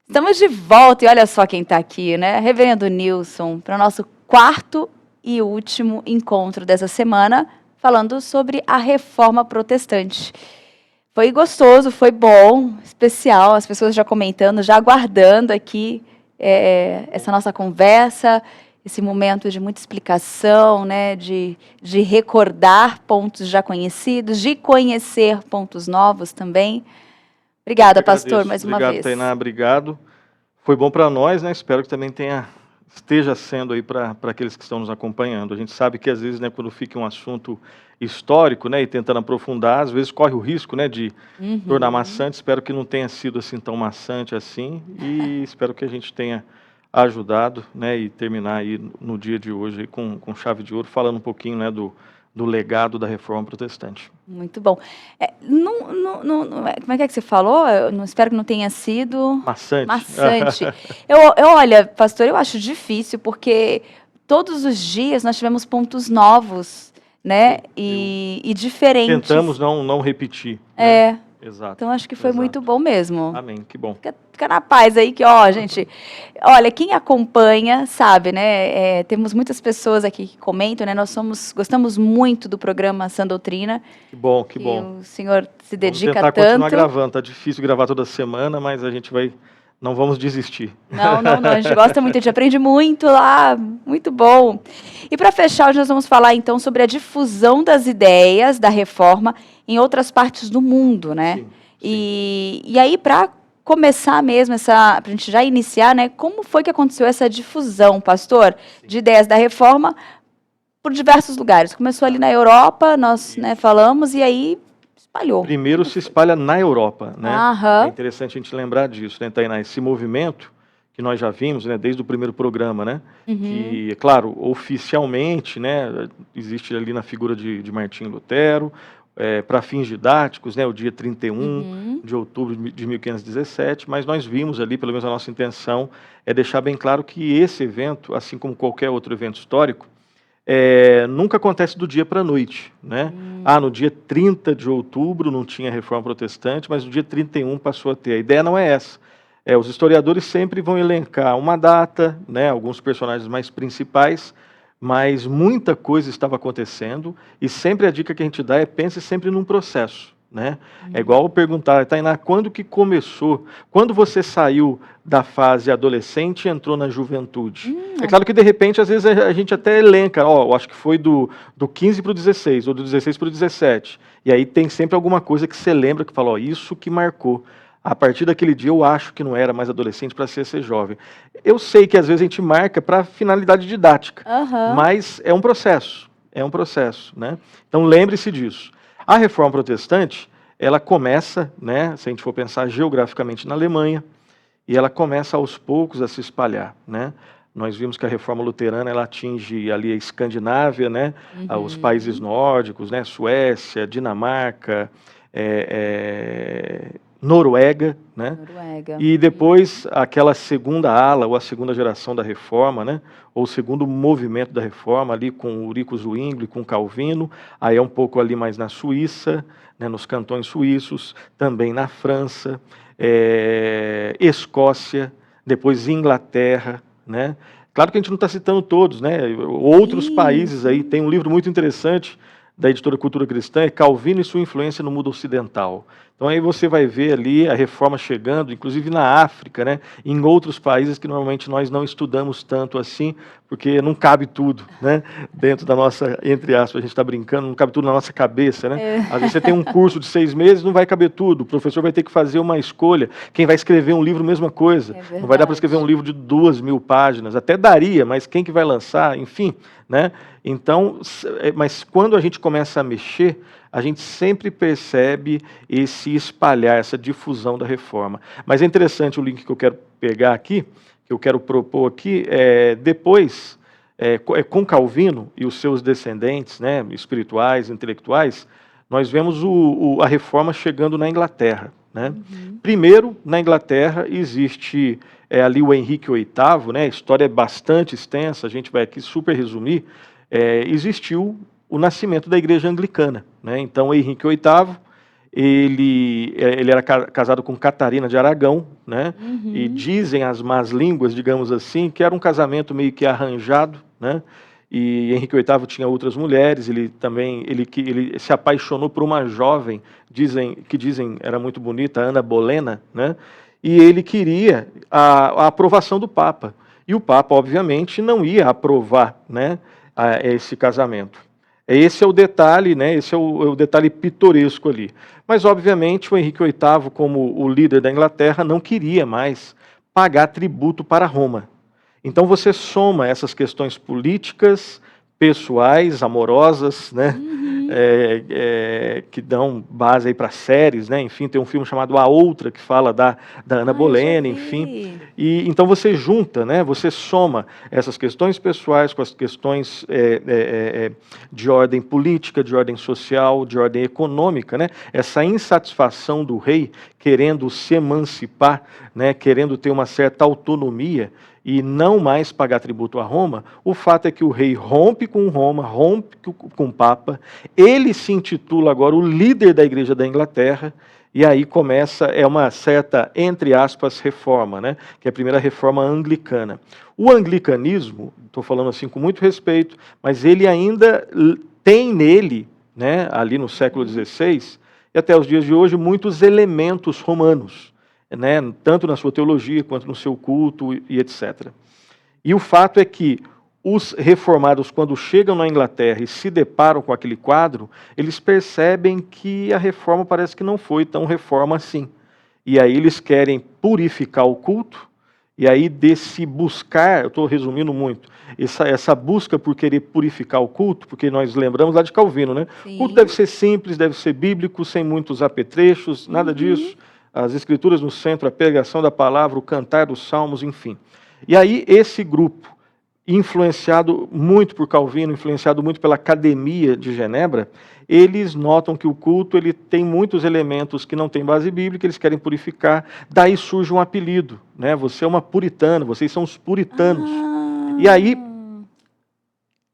[SPEAKER 1] Estamos de volta e olha só quem está aqui, né? Reverendo Nilson, para o nosso quarto e último encontro dessa semana, falando sobre a Reforma Protestante. Foi gostoso, foi bom, especial, as pessoas já comentando, já aguardando aqui essa nossa conversa, esse momento de muita explicação, né? De recordar pontos já conhecidos, de conhecer pontos novos também. Obrigada, pastor, mais uma vez.
[SPEAKER 17] Obrigado, Tainá, obrigado. Foi bom para nós, né? Espero que também esteja sendo aí para aqueles que estão nos acompanhando. A gente sabe que às vezes, né, quando fica um assunto histórico, né, e tentando aprofundar, às vezes corre o risco, né, de tornar maçante. Espero que não tenha sido assim tão maçante assim e espero que a gente tenha ajudado, né, e terminar aí no dia de hoje aí com chave de ouro, falando um pouquinho, né, do legado da Reforma Protestante.
[SPEAKER 1] Muito bom. Como é que você falou? Eu espero que não tenha sido...
[SPEAKER 17] Maçante.
[SPEAKER 1] Maçante. Olha, pastor, eu acho difícil, porque todos os dias nós tivemos pontos novos né? E diferentes.
[SPEAKER 17] Tentamos não repetir.
[SPEAKER 1] É.
[SPEAKER 17] Né? Exato.
[SPEAKER 1] Então acho que foi muito bom mesmo.
[SPEAKER 17] Amém, que bom.
[SPEAKER 1] Fica na paz aí que, ó, gente, olha, quem acompanha sabe, né? Temos muitas pessoas aqui que comentam, né? Gostamos muito do programa Sã Doutrina.
[SPEAKER 17] Que bom, que bom.
[SPEAKER 1] O senhor se dedica
[SPEAKER 17] Vamos tentar
[SPEAKER 1] tanto.
[SPEAKER 17] continuar gravando. Tá difícil gravar toda semana, mas a gente não vamos desistir.
[SPEAKER 1] Não, a gente gosta muito, a gente aprende muito lá, muito bom. E para fechar, hoje nós vamos falar então sobre a difusão das ideias da reforma em outras partes do mundo, né? Sim. E aí, para começar mesmo, para a gente já iniciar, né? Como foi que aconteceu essa difusão, pastor, de ideias da reforma por diversos lugares? Começou ali na Europa, nós falamos, e aí espalhou.
[SPEAKER 17] Primeiro se espalha na Europa, né?
[SPEAKER 1] Aham.
[SPEAKER 17] É interessante a gente lembrar disso, né, Tainá? Esse movimento que nós já vimos, né, desde o primeiro programa, né?
[SPEAKER 1] Uhum.
[SPEAKER 17] Que, claro, oficialmente, né, existe ali na figura de Martinho Lutero, para fins didáticos, né, o dia 31 de outubro de 1517, mas nós vimos ali, pelo menos a nossa intenção, é deixar bem claro que esse evento, assim como qualquer outro evento histórico, nunca acontece do dia para a noite, né? No dia 30 de outubro não tinha reforma protestante, mas no dia 31 passou a ter. A ideia não é essa. Os historiadores sempre vão elencar uma data, né, alguns personagens mais principais, mas muita coisa estava acontecendo, e sempre a dica que a gente dá é pense sempre num processo, né? É igual perguntar, Tainá, quando que começou? Quando você saiu da fase adolescente e entrou na juventude? É claro que, de repente, às vezes a gente até elenca, eu acho que foi do 15 para o 16, ou do 16 para o 17, e aí tem sempre alguma coisa que você lembra, que fala, isso que marcou. A partir daquele dia eu acho que não era mais adolescente para ser jovem. Eu sei que às vezes a gente marca para finalidade didática, mas é um processo, né? Então lembre-se disso. A reforma protestante, ela começa, né, se a gente for pensar geograficamente, na Alemanha, e ela começa aos poucos a se espalhar, né? Nós vimos que a reforma luterana ela atinge ali a Escandinávia, né, os países nórdicos, né, Suécia, Dinamarca, Noruega, né? E depois aquela segunda ala, ou a segunda geração da Reforma, né? Ou o segundo movimento da Reforma, ali com Ulrico Zwingli, com Calvino, aí é um pouco ali mais na Suíça, né? Nos cantões suíços, também na França, Escócia, depois Inglaterra, né? Claro que a gente não está citando todos, né? Outros países aí, tem um livro muito interessante da editora Cultura Cristã, Calvino e sua influência no mundo ocidental. Então aí você vai ver ali a reforma chegando, inclusive na África, né, em outros países que normalmente nós não estudamos tanto assim, porque não cabe tudo, né, dentro da nossa, entre aspas, a gente está brincando, não cabe tudo na nossa cabeça, né? Às vezes você tem um curso de 6 meses, não vai caber tudo, o professor vai ter que fazer uma escolha, quem vai escrever um livro, mesma coisa, não vai dar para escrever um livro de 2.000 páginas, até daria, mas quem que vai lançar, enfim, né? Então, mas quando a gente começa a mexer, a gente sempre percebe esse espalhar, essa difusão da reforma. Mas é interessante o link que eu quero pegar aqui, que eu quero propor aqui, depois, com Calvino e os seus descendentes, né, espirituais, intelectuais, nós vemos a reforma chegando na Inglaterra, né? Primeiro, na Inglaterra, existe ali o Henrique VIII, né, a história é bastante extensa, a gente vai aqui super resumir, existiu o nascimento da Igreja Anglicana, né? Então, Henrique VIII, ele era casado com Catarina de Aragão, né? E dizem as más línguas, digamos assim, que era um casamento meio que arranjado, né? E Henrique VIII tinha outras mulheres, ele se apaixonou por uma jovem, que dizem era muito bonita, Ana Bolena, né? E ele queria a aprovação do Papa. E o Papa, obviamente, não ia aprovar, né, esse casamento. Esse é o detalhe, né? Esse é o detalhe pitoresco ali. Mas, obviamente, o Henrique VIII, como o líder da Inglaterra, não queria mais pagar tributo para Roma. Então, você soma essas questões políticas, pessoais, amorosas, né? Que dão base aí para séries, né? Enfim, tem um filme chamado A Outra, que fala da Ana Bolena, enfim. E então você junta, né? Você soma essas questões pessoais com as questões de ordem política, de ordem social, de ordem econômica, né? Essa insatisfação do rei querendo se emancipar, né? Querendo ter uma certa autonomia. e não mais pagar tributo a Roma, o fato é que o rei rompe com Roma, rompe com o Papa, ele se intitula agora o líder da Igreja da Inglaterra, e aí começa, uma certa, entre aspas, reforma, né? Que é a primeira reforma anglicana. O anglicanismo, estou falando assim com muito respeito, mas ele ainda tem nele, né, ali no século XVI, e até os dias de hoje, muitos elementos romanos, né, tanto na sua teologia quanto no seu culto e etc. E o fato é que os reformados, quando chegam na Inglaterra e se deparam com aquele quadro, eles percebem que a reforma parece que não foi tão reforma assim. E aí eles querem purificar o culto, e aí desse buscar, eu estou resumindo muito, essa busca por querer purificar o culto, porque nós lembramos lá de Calvino, né? O culto deve ser simples, deve ser bíblico, sem muitos apetrechos, nada disso. As escrituras no centro, a pregação da palavra, o cantar dos salmos, enfim. E aí esse grupo, influenciado muito por Calvino, influenciado muito pela Academia de Genebra, eles notam que o culto ele tem muitos elementos que não têm base bíblica, eles querem purificar, daí surge um apelido, né? Você é uma puritana, vocês são os puritanos. E aí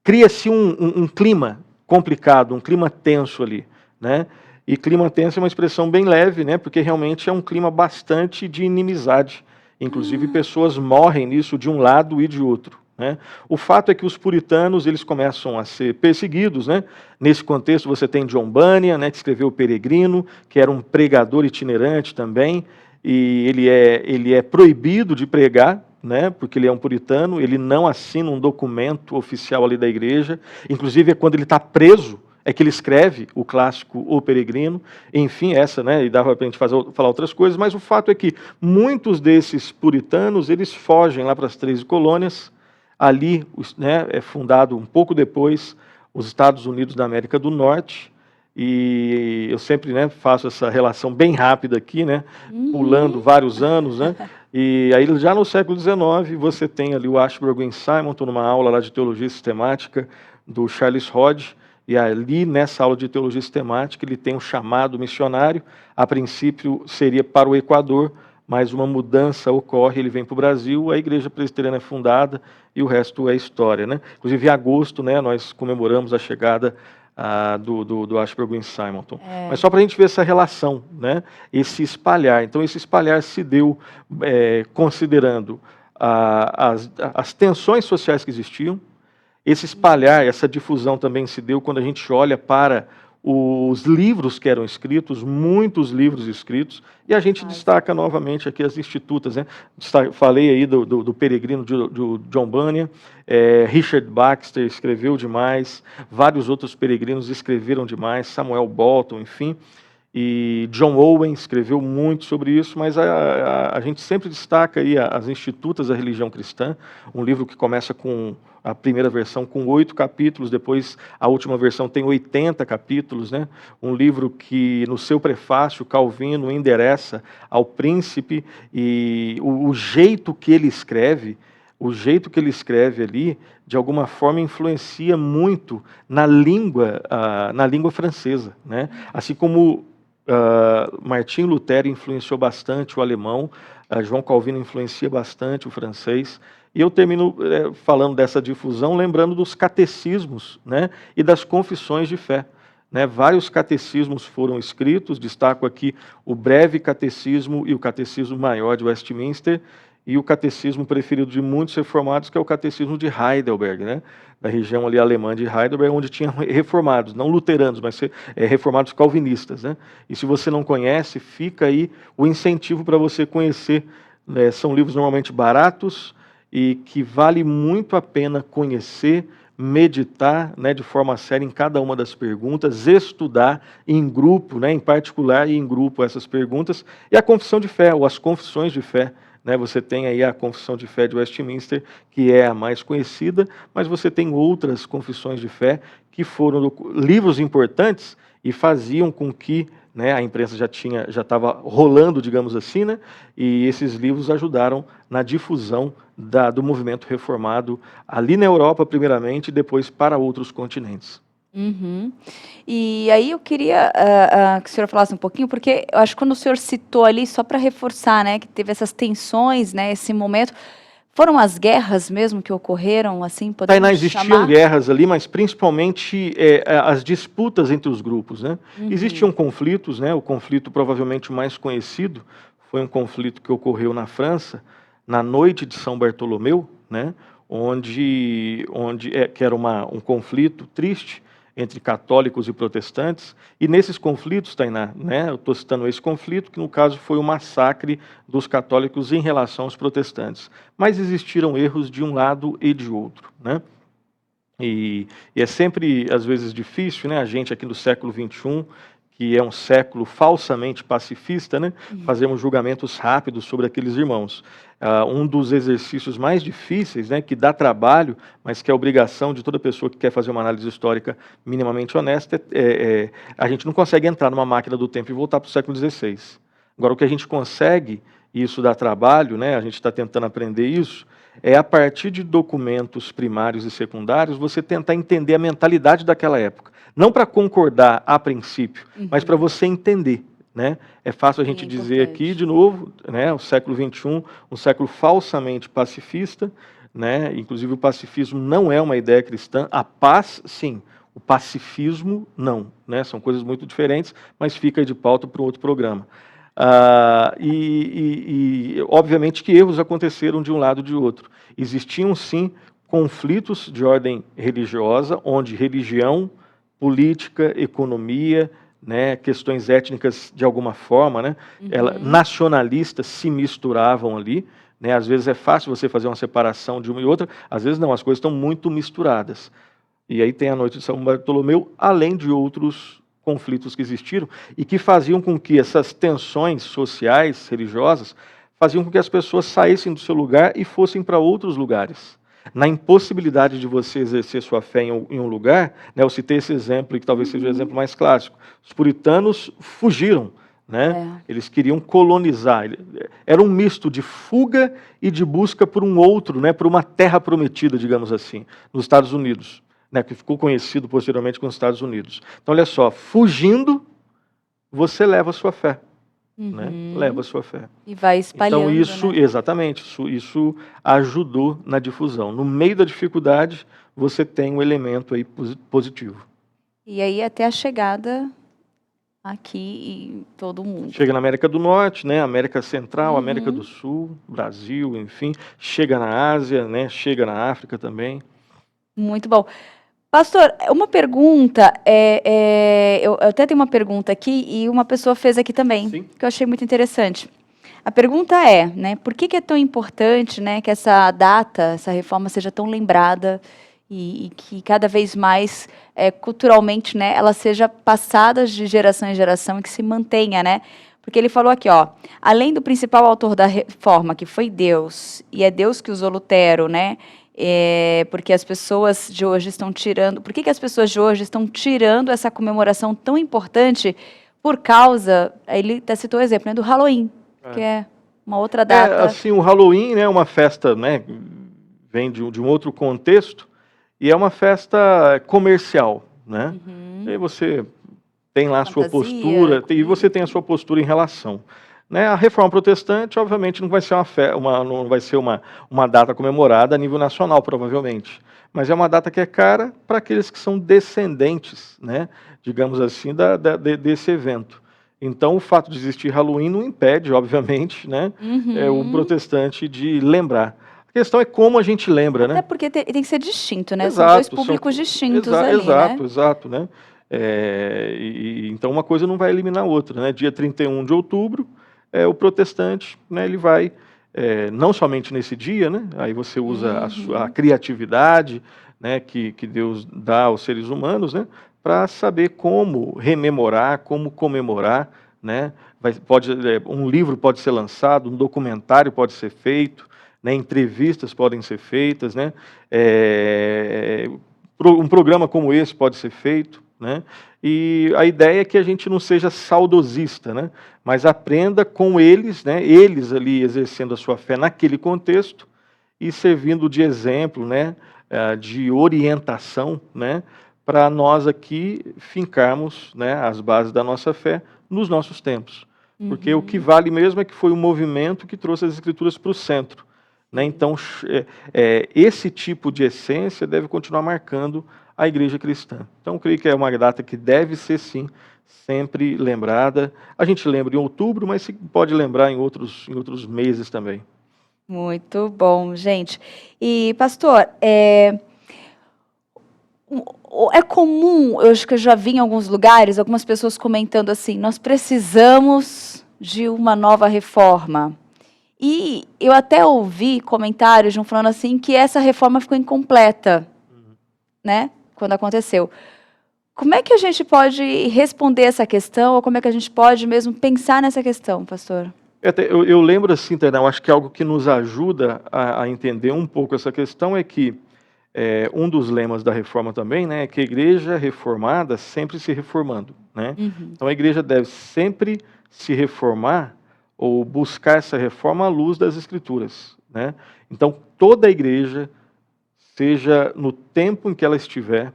[SPEAKER 17] cria-se um clima complicado, um clima tenso ali, né? E clima tenso é uma expressão bem leve, né? Porque realmente é um clima bastante de inimizade. Inclusive pessoas morrem nisso de um lado e de outro, né? O fato é que os puritanos eles começam a ser perseguidos, né? Nesse contexto você tem John Bunyan, né, que escreveu O Peregrino, que era um pregador itinerante também, e ele é proibido de pregar, né, porque ele é um puritano, ele não assina um documento oficial ali da igreja, inclusive é quando ele está preso, é que ele escreve o clássico O Peregrino, enfim, né, e dava para a gente falar outras coisas, mas o fato é que muitos desses puritanos, eles fogem lá para as 13 colônias, ali, né, é fundado um pouco depois os Estados Unidos da América do Norte, e eu sempre, né, faço essa relação bem rápida aqui, né, pulando vários anos, né, e aí já no século XIX você tem ali o Ashbrook Simonton numa aula lá de teologia sistemática do Charles Hodge, e ali nessa aula de teologia sistemática ele tem um chamado missionário, a princípio seria para o Equador, mas uma mudança ocorre, ele vem para o Brasil, a Igreja Presbiteriana é fundada e o resto é história, né? Inclusive em agosto, né, nós comemoramos a chegada do Ashbrook Simonton. Mas só para a gente ver essa relação, né, esse espalhar. Então esse espalhar se deu considerando as tensões sociais que existiam, esse espalhar, essa difusão também se deu quando a gente olha para os livros que eram escritos, muitos livros escritos, e a gente destaca novamente aqui as institutas, né? Falei aí do Peregrino de John Bunyan, Richard Baxter escreveu demais, vários outros peregrinos escreveram demais, Samuel Bolton, enfim, e John Owen escreveu muito sobre isso, mas a gente sempre destaca aí as institutas da religião cristã, um livro que começa com a primeira versão com 8 capítulos, depois a última versão tem 80 capítulos, né? Um livro que no seu prefácio Calvino endereça ao príncipe e o jeito que ele escreve ali, de alguma forma influencia muito na língua francesa, né? Assim como Martim Lutero influenciou bastante o alemão, João Calvino influencia bastante o francês, e eu termino falando dessa difusão, lembrando dos catecismos, né, e das confissões de fé. Né, vários catecismos foram escritos, destaco aqui o Breve Catecismo e o Catecismo Maior de Westminster, e o catecismo preferido de muitos reformados, que é o Catecismo de Heidelberg, né, da região ali alemã de Heidelberg, onde tinha reformados, não luteranos, mas reformados calvinistas. Né? E se você não conhece, fica aí o incentivo para você conhecer. Né, são livros normalmente baratos e que vale muito a pena conhecer, meditar, né, de forma séria em cada uma das perguntas, estudar em grupo, né, em particular e em grupo essas perguntas, e a confissão de fé, ou as confissões de fé. Né, você tem aí a Confissão de Fé de Westminster, que é a mais conhecida, mas você tem outras confissões de fé que foram livros importantes e faziam com que, né, a imprensa já estava rolando, digamos assim, né, e esses livros ajudaram na difusão do movimento reformado ali na Europa, primeiramente, e depois para outros continentes.
[SPEAKER 1] Uhum. E aí eu queria que o senhor falasse um pouquinho, porque eu acho que quando o senhor citou ali, só para reforçar, né, que teve essas tensões, né, esse momento, Foram as guerras mesmo que ocorreram, assim,
[SPEAKER 17] Tainá,
[SPEAKER 1] podemos
[SPEAKER 17] existiam
[SPEAKER 1] chamar?
[SPEAKER 17] guerras ali, mas principalmente as disputas entre os grupos, né? Existiam conflitos, né? O conflito provavelmente mais conhecido foi um conflito que ocorreu na França, na noite de São Bartolomeu, né? Que era um conflito triste entre católicos e protestantes, e nesses conflitos, Tainá, né, eu estou citando esse conflito, que no caso foi o massacre dos católicos em relação aos protestantes. Mas existiram erros de um lado e de outro, né? E é sempre, às vezes, difícil, né, a gente aqui no século XXI, que é um século falsamente pacifista, né, fazermos julgamentos rápidos sobre aqueles irmãos. Um dos exercícios mais difíceis, né, que dá trabalho, mas que é obrigação de toda pessoa que quer fazer uma análise histórica minimamente honesta, a gente não consegue entrar numa máquina do tempo e voltar para o século XVI. Agora, o que a gente consegue, e isso dá trabalho, né, a gente está tentando aprender isso, é a partir de documentos primários e secundários, você tentar entender a mentalidade daquela época. Não para concordar a princípio, mas para você entender. Né? É fácil a gente dizer aqui, de novo, né, o século XXI, um século falsamente pacifista, né? Inclusive o pacifismo não é uma ideia cristã, a paz, sim, o pacifismo, não. Né? São coisas muito diferentes, mas fica aí de pauta para um outro programa. Obviamente que erros aconteceram de um lado e de outro. Existiam, sim, conflitos de ordem religiosa, onde religião, política, economia, né, questões étnicas de alguma forma, né, nacionalistas se misturavam ali, né, às vezes é fácil você fazer uma separação de uma e outra, às vezes não, as coisas estão muito misturadas. E aí tem a noite de São Bartolomeu, além de outros conflitos que existiram e que faziam com que essas tensões sociais, religiosas, faziam com que as pessoas saíssem do seu lugar e fossem para outros lugares. Na impossibilidade de você exercer sua fé em um lugar, né, eu citei esse exemplo, que talvez seja o exemplo mais clássico. Os puritanos fugiram, né? Eles queriam colonizar. Era um misto de fuga e de busca por um outro, né, por uma terra prometida, digamos assim, nos Estados Unidos, né, que ficou conhecido posteriormente como Estados Unidos. Então, olha só, fugindo, você leva a sua fé. Né? Leva a sua fé.
[SPEAKER 1] E vai espalhando.
[SPEAKER 17] Então isso,
[SPEAKER 1] né?
[SPEAKER 17] Exatamente, isso ajudou na difusão. No meio da dificuldade, você tem um elemento aí positivo.
[SPEAKER 1] E aí até a chegada aqui em todo mundo.
[SPEAKER 17] Chega na América do Norte, né? América Central, América do Sul, Brasil, enfim. Chega na Ásia, né? Chega na África também.
[SPEAKER 1] Muito bom. Pastor, uma pergunta, eu até tenho uma pergunta aqui e uma pessoa fez aqui também, que eu achei muito interessante. A pergunta é, né, por que é tão importante, né, que essa data, essa reforma seja tão lembrada e que cada vez mais, culturalmente, né, ela seja passada de geração em geração e que se mantenha, né? Porque ele falou aqui, ó, além do principal autor da reforma, que foi Deus, e é Deus que usou Lutero, né? Porque as pessoas de hoje estão tirando... Por que as pessoas de hoje estão tirando essa comemoração tão importante por causa... Ele até citou o exemplo, né, do Halloween, que é uma outra data.
[SPEAKER 17] Assim, o Halloween, né, é uma festa, né, vem de um outro contexto, e é uma festa comercial, né? E aí você tem lá a sua postura, e você tem a sua postura em relação... Né, a Reforma Protestante, obviamente, não vai ser uma data comemorada a nível nacional, provavelmente. Mas é uma data que é cara para aqueles que são descendentes, né, digamos assim, desse evento. Então, o fato de existir Halloween não impede, obviamente, né, o protestante de lembrar. A questão é como a gente lembra, né?
[SPEAKER 1] Até porque tem que ser distinto, né?
[SPEAKER 17] Exato,
[SPEAKER 1] são dois públicos distintos ali,
[SPEAKER 17] Exato, né? Então, uma coisa não vai eliminar a outra, né? Dia 31 de outubro, o protestante, né, ele vai, não somente nesse dia, né, aí você usa a criatividade, né, que Deus dá aos seres humanos, né, para saber como rememorar, como comemorar, né, um livro pode ser lançado, um documentário pode ser feito, né, entrevistas podem ser feitas, né, um programa como esse pode ser feito, né? E a ideia é que a gente não seja saudosista, né? Mas aprenda com eles, né? Eles ali exercendo a sua fé naquele contexto e servindo de exemplo, né? De orientação, né? Para nós aqui fincarmos, né, as bases da nossa fé nos nossos tempos. Porque o que vale mesmo é que foi um movimento que trouxe as Escrituras para o centro. né? Então, esse tipo de essência deve continuar marcando a igreja cristã. Então, creio que é uma data que deve ser, sim, sempre lembrada. A gente lembra em outubro, mas se pode lembrar em outros meses também.
[SPEAKER 1] Muito bom, gente. E, pastor, é comum, eu acho que eu já vi em alguns lugares, algumas pessoas comentando assim, nós precisamos de uma nova reforma. E eu até ouvi comentários de um falando assim, que essa reforma ficou incompleta, né, quando aconteceu. Como é que a gente pode responder essa questão, ou como é que a gente pode mesmo pensar nessa questão, pastor?
[SPEAKER 17] Eu lembro assim, eu acho que algo que nos ajuda a entender um pouco essa questão é que um dos lemas da reforma também, né, é que a igreja reformada sempre se reformando, né? Então a igreja deve sempre se reformar ou buscar essa reforma à luz das Escrituras, né? Então toda a igreja, seja no tempo em que ela estiver,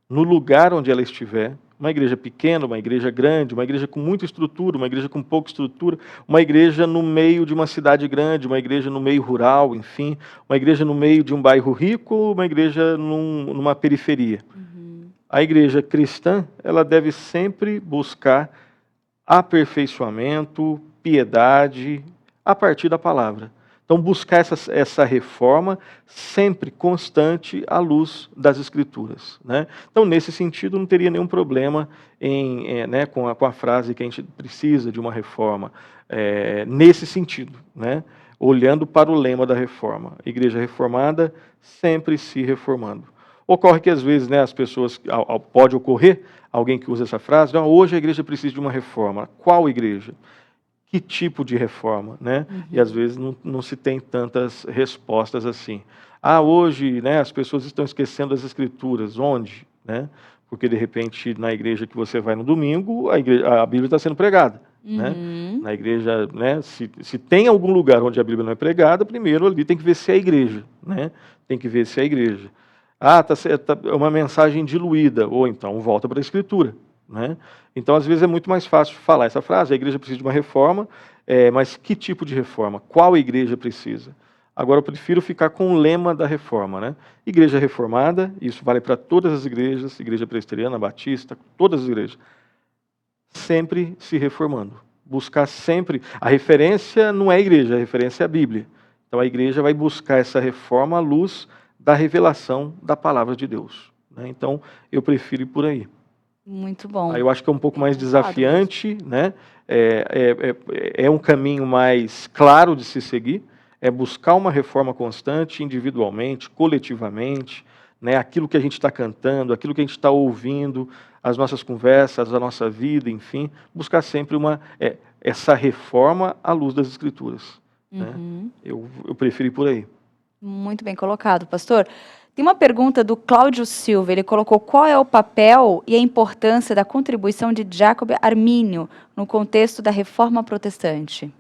[SPEAKER 17] no lugar onde ela estiver, uma igreja pequena, uma igreja grande, uma igreja com muita estrutura, uma igreja com pouca estrutura, uma igreja no meio de uma cidade grande, uma igreja no meio rural, enfim, uma igreja no meio de um bairro rico, uma igreja numa periferia. A igreja cristã, ela deve sempre buscar aperfeiçoamento, piedade, a partir da palavra. Então, buscar essa reforma sempre constante à luz das Escrituras, né? Então, nesse sentido, não teria nenhum problema né, com a frase que a gente precisa de uma reforma, nesse sentido, né? Olhando para o lema da reforma. Igreja reformada, sempre se reformando. Ocorre que, às vezes, né, as pessoas, pode ocorrer alguém que usa essa frase, não, hoje a igreja precisa de uma reforma. Qual igreja? Que tipo de reforma, né? E às vezes não se tem tantas respostas assim. Hoje, né, as pessoas estão esquecendo as Escrituras. Onde? Né? Porque, de repente, na igreja que você vai no domingo, a Bíblia está sendo pregada. Né? Na igreja, né, se tem algum lugar onde a Bíblia não é pregada, primeiro ali tem que ver se é a igreja. Né? Tem que ver se é a igreja. Tá uma mensagem diluída, ou então volta para a Escritura. Né? Então, às vezes, é muito mais fácil falar essa frase, a igreja precisa de uma reforma, mas que tipo de reforma? Qual igreja precisa? Agora, eu prefiro ficar com o lema da reforma. Né? Igreja reformada, isso vale para todas as igrejas, igreja presbiteriana, batista, todas as igrejas, sempre se reformando. Buscar sempre, a referência não é a igreja, a referência é a Bíblia. Então, a igreja vai buscar essa reforma à luz da revelação da palavra de Deus. Né? Então, eu prefiro ir por aí.
[SPEAKER 1] Muito bom.
[SPEAKER 17] Eu acho que é um pouco mais desafiante, né? É um caminho mais claro de se seguir, é buscar uma reforma constante, individualmente, coletivamente, né? Aquilo que a gente está cantando, aquilo que a gente está ouvindo, as nossas conversas, a nossa vida, enfim, buscar sempre essa reforma à luz das Escrituras. Né? Eu prefiro ir por aí.
[SPEAKER 1] Muito bem colocado, pastor. Tem uma pergunta do Cláudio Silva, ele colocou qual é o papel e a importância da contribuição de Jacob Armínio no contexto da Reforma Protestante.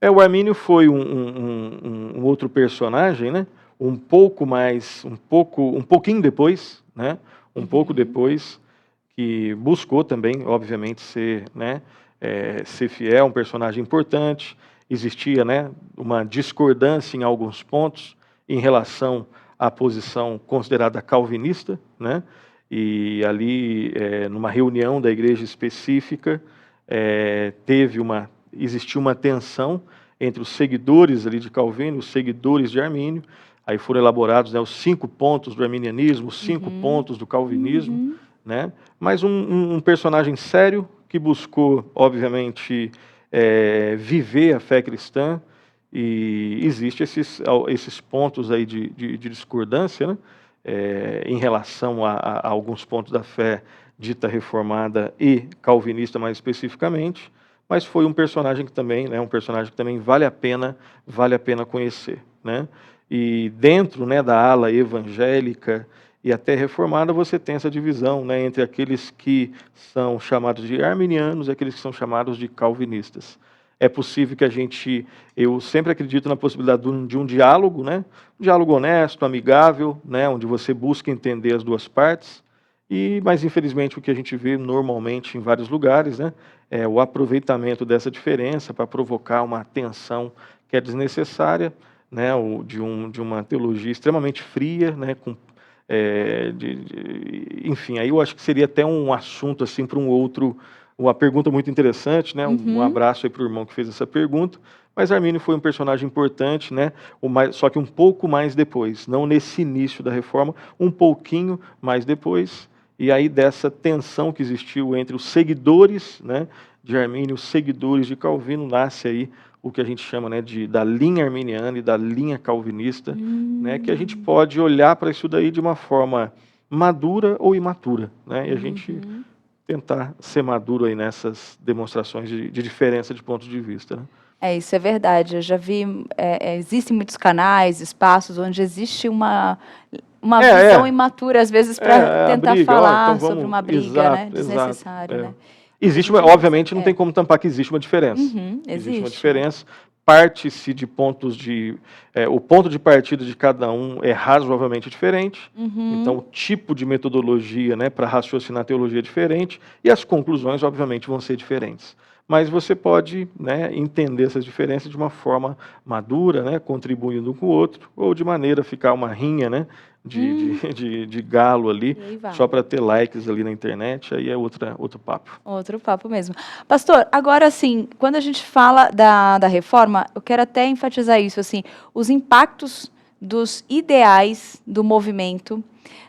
[SPEAKER 17] O Armínio foi um outro personagem, né? Um pouquinho depois, né? Pouco depois, que buscou também, obviamente, ser fiel, um personagem importante. Existia, né, uma discordância em alguns pontos em relação à posição considerada calvinista, né? E ali, numa reunião da igreja específica, existiu uma tensão entre os seguidores ali de Calvino e os seguidores de Armínio. Aí foram elaborados, né, os 5 pontos do arminianismo, os 5 pontos do calvinismo, né? Mas um personagem sério que buscou, obviamente, viver a fé cristã. E existe esses pontos aí de discordância, né? Em relação a alguns pontos da fé dita reformada e calvinista mais especificamente, mas foi um personagem que também, né, vale a pena conhecer, né? E dentro, né, da ala evangélica e até reformada, você tem essa divisão, né, entre aqueles que são chamados de arminianos e aqueles que são chamados de calvinistas. É possível que eu sempre acredito na possibilidade de um diálogo, né? Um diálogo honesto, amigável, né? Onde você busca entender as duas partes, mas infelizmente o que a gente vê normalmente em vários lugares, né? É o aproveitamento dessa diferença para provocar uma tensão que é desnecessária, né, de uma teologia extremamente fria, né, enfim, aí eu acho que seria até um assunto assim para uma pergunta muito interessante, né? Um abraço aí para o irmão que fez essa pergunta. Mas Armínio foi um personagem importante, né? Só que um pouco mais depois, não nesse início da reforma, um pouquinho mais depois. E aí dessa tensão que existiu entre os seguidores, né, de Armínio, os seguidores de Calvino, nasce aí o que a gente chama, né, da linha arminiana e da linha calvinista, né, que a gente pode olhar para isso daí de uma forma madura ou imatura, né, e a gente tentar ser maduro aí nessas demonstrações de diferença de pontos de vista, né.
[SPEAKER 1] Isso é verdade. Eu já vi, existem muitos canais, espaços onde existe uma visão imatura, às vezes, para tentar falar então sobre uma briga, né, desnecessária, né.
[SPEAKER 17] Existe, obviamente, não tem como tampar que existe uma diferença. Existe uma diferença. Parte-se de pontos de... o ponto de partida de cada um é razoavelmente diferente. Então, o tipo de metodologia, né, para raciocinar a teologia é diferente. E as conclusões, obviamente, vão ser diferentes. Mas você pode, né, entender essas diferenças de uma forma madura, né, contribuindo um com o outro, ou de maneira a ficar uma rinha, né, de galo ali, só para ter likes ali na internet, aí é outro papo.
[SPEAKER 1] Outro papo mesmo. Pastor, agora assim, quando a gente fala da reforma, eu quero até enfatizar isso, assim, os impactos dos ideais do movimento,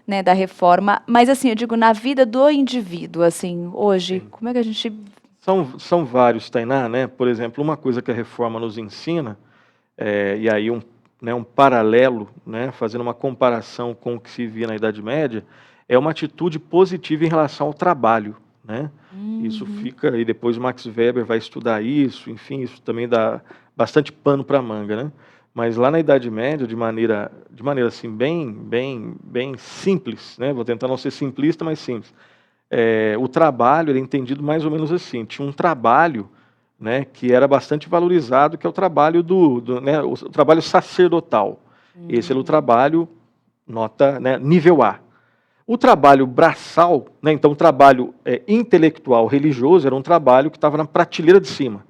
[SPEAKER 1] né, da reforma, mas assim, eu digo, na vida do indivíduo, assim, hoje, como é que a gente...
[SPEAKER 17] São vários, Tainá, né? Por exemplo, uma coisa que a reforma nos ensina, e aí um paralelo, né, fazendo uma comparação com o que se via na Idade Média, é uma atitude positiva em relação ao trabalho, né? Isso fica, e depois o Max Weber vai estudar isso, enfim, isso também dá bastante pano para manga, né? Mas lá na Idade Média, de maneira assim, bem simples, né? Vou tentar não ser simplista, mas simples. O trabalho era entendido mais ou menos assim, tinha um trabalho, né, que era bastante valorizado, que é o trabalho né, o trabalho sacerdotal. Esse era o trabalho, nota, né, nível A. O trabalho braçal, né, então o trabalho intelectual religioso, era um trabalho que estava na prateleira de cima.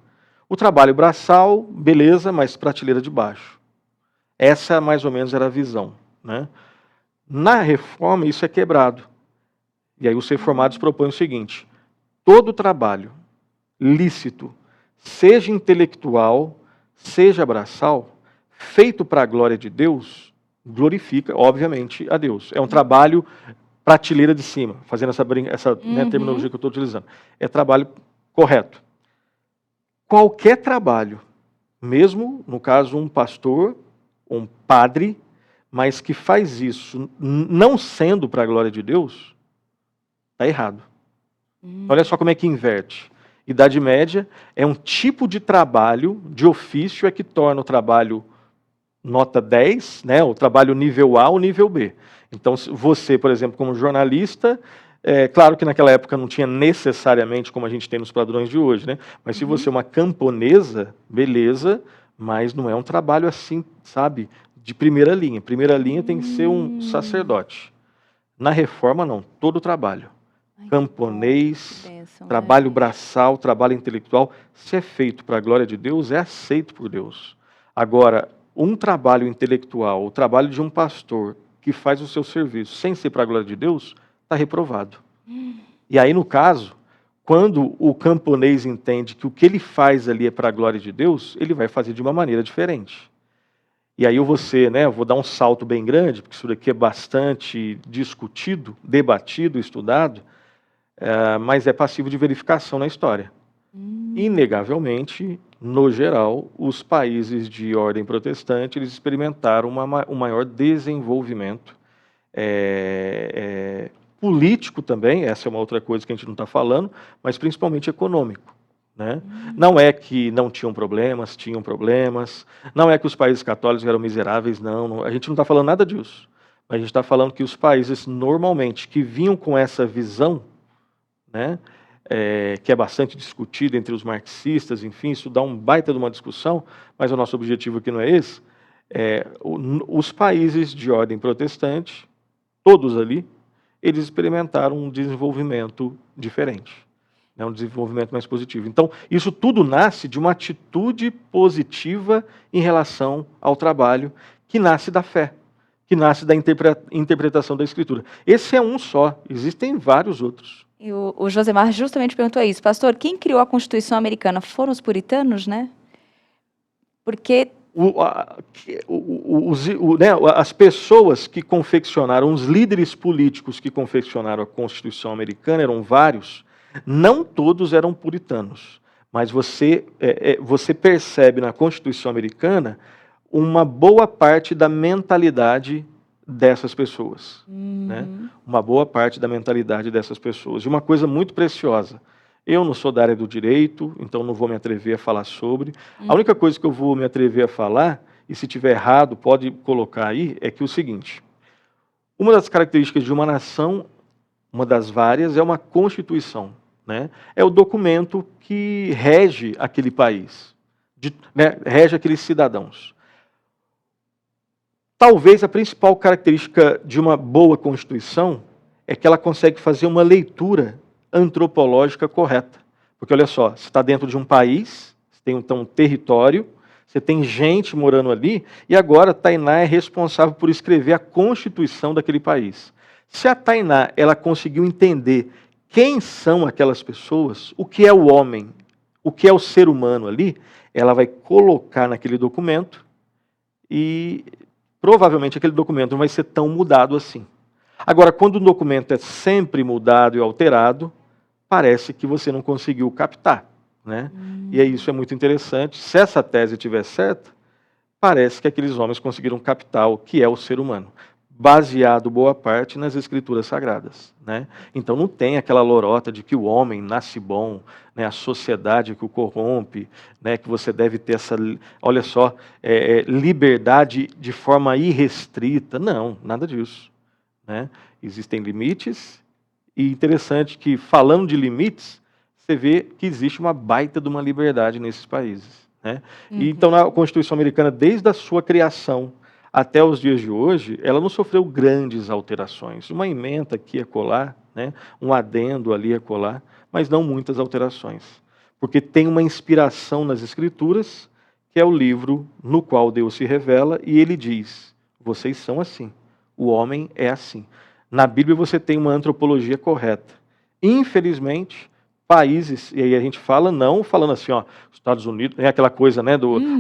[SPEAKER 17] O trabalho braçal, beleza, mas prateleira de baixo. Essa mais ou menos era a visão, né? Na reforma isso é quebrado. E aí os reformados propõem o seguinte: todo trabalho lícito, seja intelectual, seja braçal, feito para a glória de Deus, glorifica, obviamente, a Deus. É um trabalho prateleira de cima, fazendo essa né, terminologia que eu estou utilizando. É trabalho correto. Qualquer trabalho, mesmo, no caso, um pastor, um padre, mas que faz isso não sendo para a glória de Deus, está errado. Olha só como é que inverte. Idade Média é um tipo de trabalho, de ofício, é que torna o trabalho nota 10, né, o trabalho nível A ou nível B. Então, você, por exemplo, como jornalista, claro que naquela época não tinha necessariamente como a gente tem nos padrões de hoje, né? Mas se você é uma camponesa, beleza, mas não é um trabalho assim, sabe, de primeira linha. Primeira linha tem que ser um sacerdote. Na reforma, não, todo o trabalho. Camponês, trabalho braçal, trabalho intelectual, se é feito para a glória de Deus, é aceito por Deus. Agora, um trabalho intelectual, o trabalho de um pastor que faz o seu serviço sem ser para a glória de Deus, está reprovado. E aí, no caso, quando o camponês entende que o que ele faz ali é para a glória de Deus, ele vai fazer de uma maneira diferente. E aí eu vou dar um salto bem grande, porque isso daqui é bastante discutido, debatido, estudado, mas é passivo de verificação na história. Inegavelmente, no geral, os países de ordem protestante eles experimentaram um maior desenvolvimento político também, essa é uma outra coisa que a gente não está falando, mas principalmente econômico. Né? Não é que não tinham problemas, não é que os países católicos eram miseráveis, não, a gente não está falando nada disso. A gente está falando que os países normalmente que vinham com essa visão, né, que é bastante discutido entre os marxistas, enfim, isso dá um baita de uma discussão, mas o nosso objetivo aqui não é esse. Os países de ordem protestante, todos ali, eles experimentaram um desenvolvimento diferente. né, um desenvolvimento mais positivo. Então, isso tudo nasce de uma atitude positiva em relação ao trabalho, que nasce da fé, que nasce da interpretação da Escritura. Esse é um só, existem vários outros.
[SPEAKER 1] E o Josemar justamente perguntou isso. Pastor, quem criou a Constituição Americana? Foram os puritanos, né? Porque...
[SPEAKER 17] as pessoas que confeccionaram, os líderes políticos que confeccionaram a Constituição Americana, eram vários, não todos eram puritanos, mas você percebe na Constituição Americana uma boa parte da mentalidade dessas pessoas. Né? Uma boa parte da mentalidade dessas pessoas. E uma coisa muito preciosa, eu não sou da área do direito, então não vou me atrever a falar sobre. A única coisa que eu vou me atrever a falar, e se tiver errado, pode colocar aí, é que o seguinte: uma das características de uma nação, uma das várias, é uma Constituição. Né? É o documento que rege aquele país, rege aqueles cidadãos. Talvez a principal característica de uma boa Constituição é que ela consegue fazer uma leitura antropológica correta. Porque, olha só, você está dentro de um país, você tem então um território, você tem gente morando ali, e agora a Tainá é responsável por escrever a Constituição daquele país. Se a Tainá ela conseguiu entender quem são aquelas pessoas, o que é o homem, o que é o ser humano ali, ela vai colocar naquele documento e provavelmente aquele documento não vai ser tão mudado assim. Agora, quando o documento é sempre mudado e alterado, parece que você não conseguiu captar. Né? E aí isso é muito interessante. Se essa tese estiver certa, parece que aqueles homens conseguiram captar o que é o ser humano, baseado boa parte nas Escrituras Sagradas. Né? Então não tem aquela lorota de que o homem nasce bom, né, a sociedade que o corrompe, né, que você deve ter essa, olha só, liberdade de forma irrestrita. Não, nada disso. Né? Existem limites, e interessante que, falando de limites, você vê que existe uma baita de uma liberdade nesses países. Né? E, então, na Constituição Americana, desde a sua criação até os dias de hoje, ela não sofreu grandes alterações. Uma emenda aqui e acolá, né? Um adendo ali e acolá, mas não muitas alterações. Porque tem uma inspiração nas Escrituras, que é o livro no qual Deus se revela, e ele diz: vocês são assim, o homem é assim. Na Bíblia você tem uma antropologia correta. Infelizmente, países, e aí a gente fala, não falando assim, ó, Estados Unidos, é aquela coisa, né,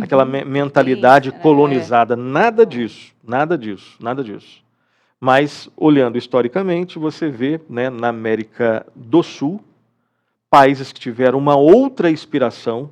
[SPEAKER 17] aquela mentalidade colonizada, nada disso, nada disso, nada disso. Mas, olhando historicamente, você vê, né, na América do Sul, países que tiveram uma outra inspiração,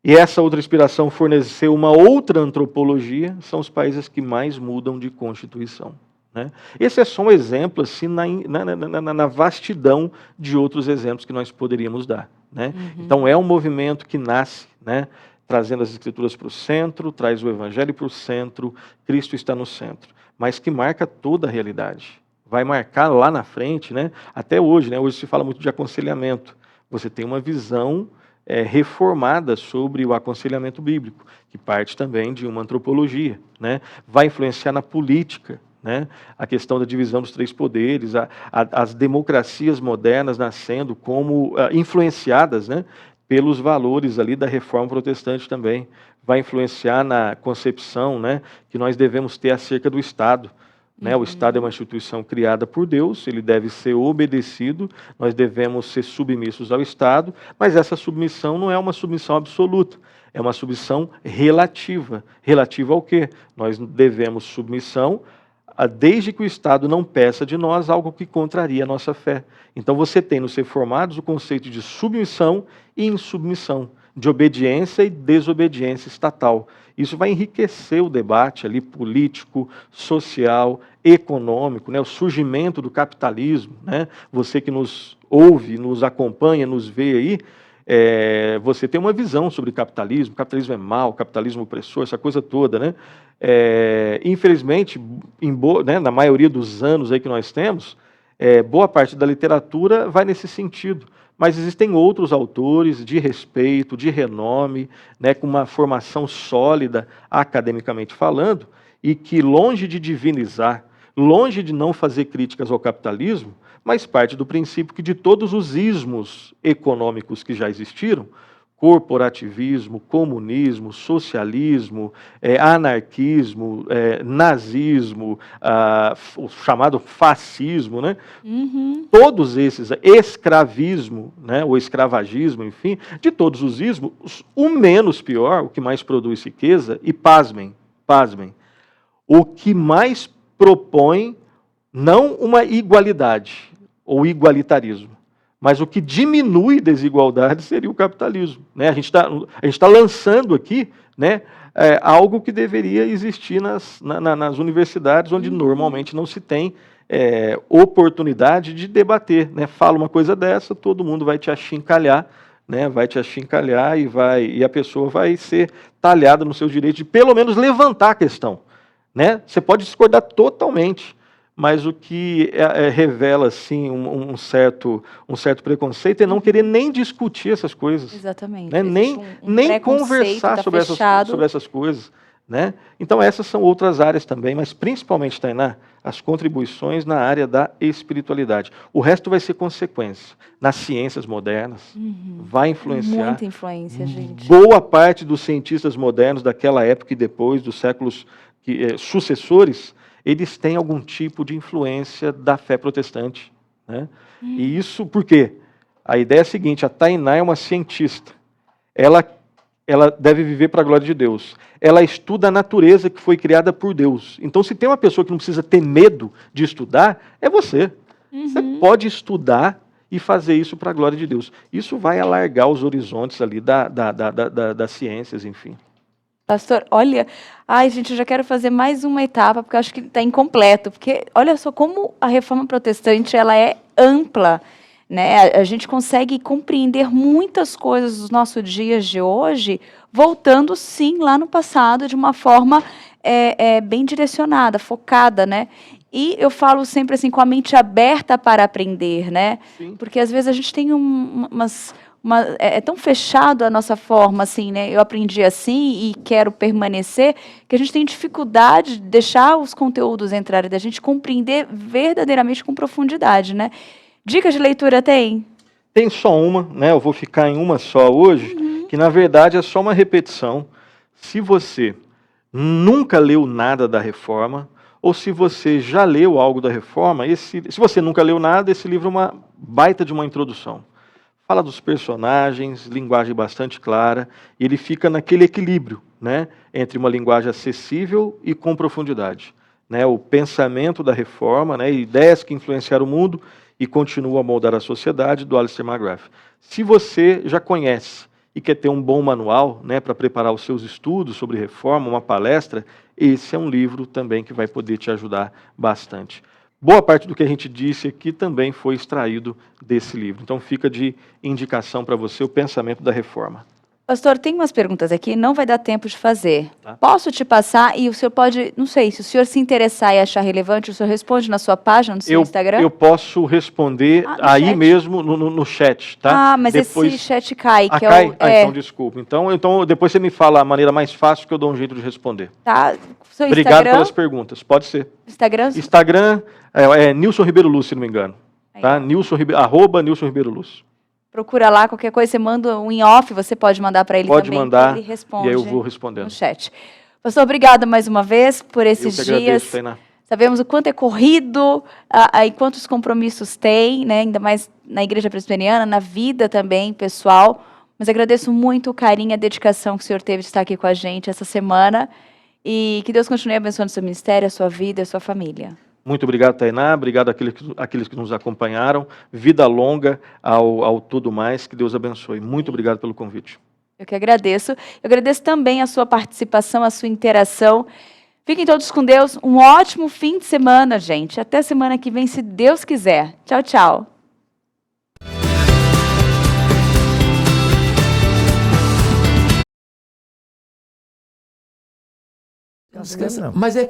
[SPEAKER 17] e essa outra inspiração forneceu uma outra antropologia, são os países que mais mudam de constituição. Né? Esse é só um exemplo assim, na vastidão de outros exemplos que nós poderíamos dar. Né? Então é um movimento que nasce, né, trazendo as Escrituras para o centro, traz o Evangelho para o centro, Cristo está no centro, mas que marca toda a realidade. Vai marcar lá na frente, né, até hoje, né, hoje se fala muito de aconselhamento. Você tem uma visão reformada sobre o aconselhamento bíblico, que parte também de uma antropologia. Né? Vai influenciar na política. Né? A questão da divisão dos três poderes, as democracias modernas nascendo como influenciadas, né, pelos valores ali da reforma protestante também. Vai influenciar na concepção, né, que nós devemos ter acerca do Estado. Né? O Estado é uma instituição criada por Deus, ele deve ser obedecido, nós devemos ser submissos ao Estado, mas essa submissão não é uma submissão absoluta, é uma submissão relativa. Relativa ao quê? Nós devemos submissão desde que o Estado não peça de nós algo que contraria a nossa fé. Então você tem nos reformados o conceito de submissão e insubmissão, de obediência e desobediência estatal. Isso vai enriquecer o debate ali político, social, econômico, né? O surgimento do capitalismo. Né? Você que nos ouve, nos acompanha, nos vê aí, você tem uma visão sobre capitalismo é mau, capitalismo opressor, essa coisa toda, né? Infelizmente, né, na maioria dos anos aí que nós temos, boa parte da literatura vai nesse sentido, mas existem outros autores de respeito, de renome, né, com uma formação sólida, academicamente falando, e que longe de divinizar, longe de não fazer críticas ao capitalismo, mas parte do princípio que de todos os ismos econômicos que já existiram, corporativismo, comunismo, socialismo, anarquismo, nazismo, o chamado fascismo, né? Todos esses, escravismo, né? O escravagismo, enfim, de todos os ismos, o menos pior, o que mais produz riqueza, e pasmem, o que mais propõe não uma igualdade ou igualitarismo, mas o que diminui desigualdade seria o capitalismo, né? A gente tá lançando aqui, né, algo que deveria existir nas universidades, onde normalmente não se tem oportunidade de debater, né? Fala uma coisa dessa, todo mundo vai te achincalhar, né? Vai te achincalhar e a pessoa vai ser talhada no seu direito de pelo menos levantar a questão, né? Você pode discordar totalmente, mas o que revela assim um certo preconceito é não querer nem discutir essas coisas.
[SPEAKER 1] Exatamente.
[SPEAKER 17] Né? Nem conversar sobre essas coisas. Né? Então essas são outras áreas também, mas principalmente, Tainá, as contribuições na área da espiritualidade. O resto vai ser consequência. Nas ciências modernas, vai influenciar.
[SPEAKER 1] Muita influência, gente.
[SPEAKER 17] Boa parte dos cientistas modernos daquela época e depois, dos séculos sucessores, eles têm algum tipo de influência da fé protestante. Né? E isso por quê? A ideia é a seguinte, a Tainá é uma cientista. Ela deve viver para a glória de Deus. Ela estuda a natureza que foi criada por Deus. Então, se tem uma pessoa que não precisa ter medo de estudar, é você. Você pode estudar e fazer isso para a glória de Deus. Isso vai alargar os horizontes ali das ciências, enfim.
[SPEAKER 1] Pastor, olha, gente, eu já quero fazer mais uma etapa, porque eu acho que está incompleto, porque olha só como a reforma protestante ela é ampla, né? A gente consegue compreender muitas coisas dos nossos dias de hoje, voltando sim lá no passado de uma forma bem direcionada, focada, né? E eu falo sempre assim, com a mente aberta para aprender, né? Sim. Porque às vezes a gente tem é tão fechado a nossa forma, assim, né? Eu aprendi assim e quero permanecer, que a gente tem dificuldade de deixar os conteúdos entrarem, da gente compreender verdadeiramente com profundidade, né? Dicas de leitura tem?
[SPEAKER 17] Tem só uma, né? Eu vou ficar em uma só hoje, que na verdade é só uma repetição. Se você nunca leu nada da Reforma, ou se você já leu algo da Reforma, se você nunca leu nada, esse livro é uma baita de uma introdução. Fala dos personagens, linguagem bastante clara, e ele fica naquele equilíbrio, né, entre uma linguagem acessível e com profundidade. Né, o pensamento da Reforma, né, ideias que influenciaram o mundo e continuam a moldar a sociedade, do Alistair McGrath. Se você já conhece e quer ter um bom manual, né, para preparar os seus estudos sobre Reforma, uma palestra, esse é um livro também que vai poder te ajudar bastante. Boa parte do que a gente disse aqui também foi extraído desse livro. Então fica de indicação para você o pensamento da Reforma.
[SPEAKER 1] Pastor, tem umas perguntas aqui, não vai dar tempo de fazer. Tá. Posso te passar e o senhor pode, não sei, se o senhor se interessar e achar relevante, o senhor responde na sua página, no seu Instagram?
[SPEAKER 17] Eu posso responder aí chat? Mesmo no chat, tá?
[SPEAKER 1] Mas depois... esse chat cai, que
[SPEAKER 17] cai? Então desculpa. Então depois você me fala a maneira mais fácil que eu dou um jeito de responder.
[SPEAKER 1] Tá. Seu
[SPEAKER 17] Obrigado
[SPEAKER 1] Instagram?
[SPEAKER 17] Pelas perguntas, pode ser.
[SPEAKER 1] Instagram
[SPEAKER 17] é Nilson Ribeiro Luz, se não me engano. Tá? @ Nilson Ribeiro Luz.
[SPEAKER 1] Procura lá, qualquer coisa, você manda um em off, você pode mandar para ele também.
[SPEAKER 17] Pode mandar,
[SPEAKER 1] ele responde,
[SPEAKER 17] e aí eu vou respondendo.
[SPEAKER 1] No chat. Pastor, obrigada mais uma vez por esses dias.
[SPEAKER 17] Agradeço, Tainá.
[SPEAKER 1] Sabemos o quanto é corrido e quantos compromissos tem, né? Ainda mais na Igreja Presbiteriana, na vida também, pessoal. Mas agradeço muito o carinho e a dedicação que o senhor teve de estar aqui com a gente essa semana. E que Deus continue abençoando o seu ministério, a sua vida e a sua família.
[SPEAKER 17] Muito obrigado, Tainá. Obrigado àqueles que nos acompanharam. Vida longa ao tudo mais. Que Deus abençoe. Muito obrigado pelo convite.
[SPEAKER 1] Eu que agradeço. Eu agradeço também a sua participação, a sua interação. Fiquem todos com Deus. Um ótimo fim de semana, gente. Até semana que vem, se Deus quiser. Tchau, tchau.
[SPEAKER 18] Mas é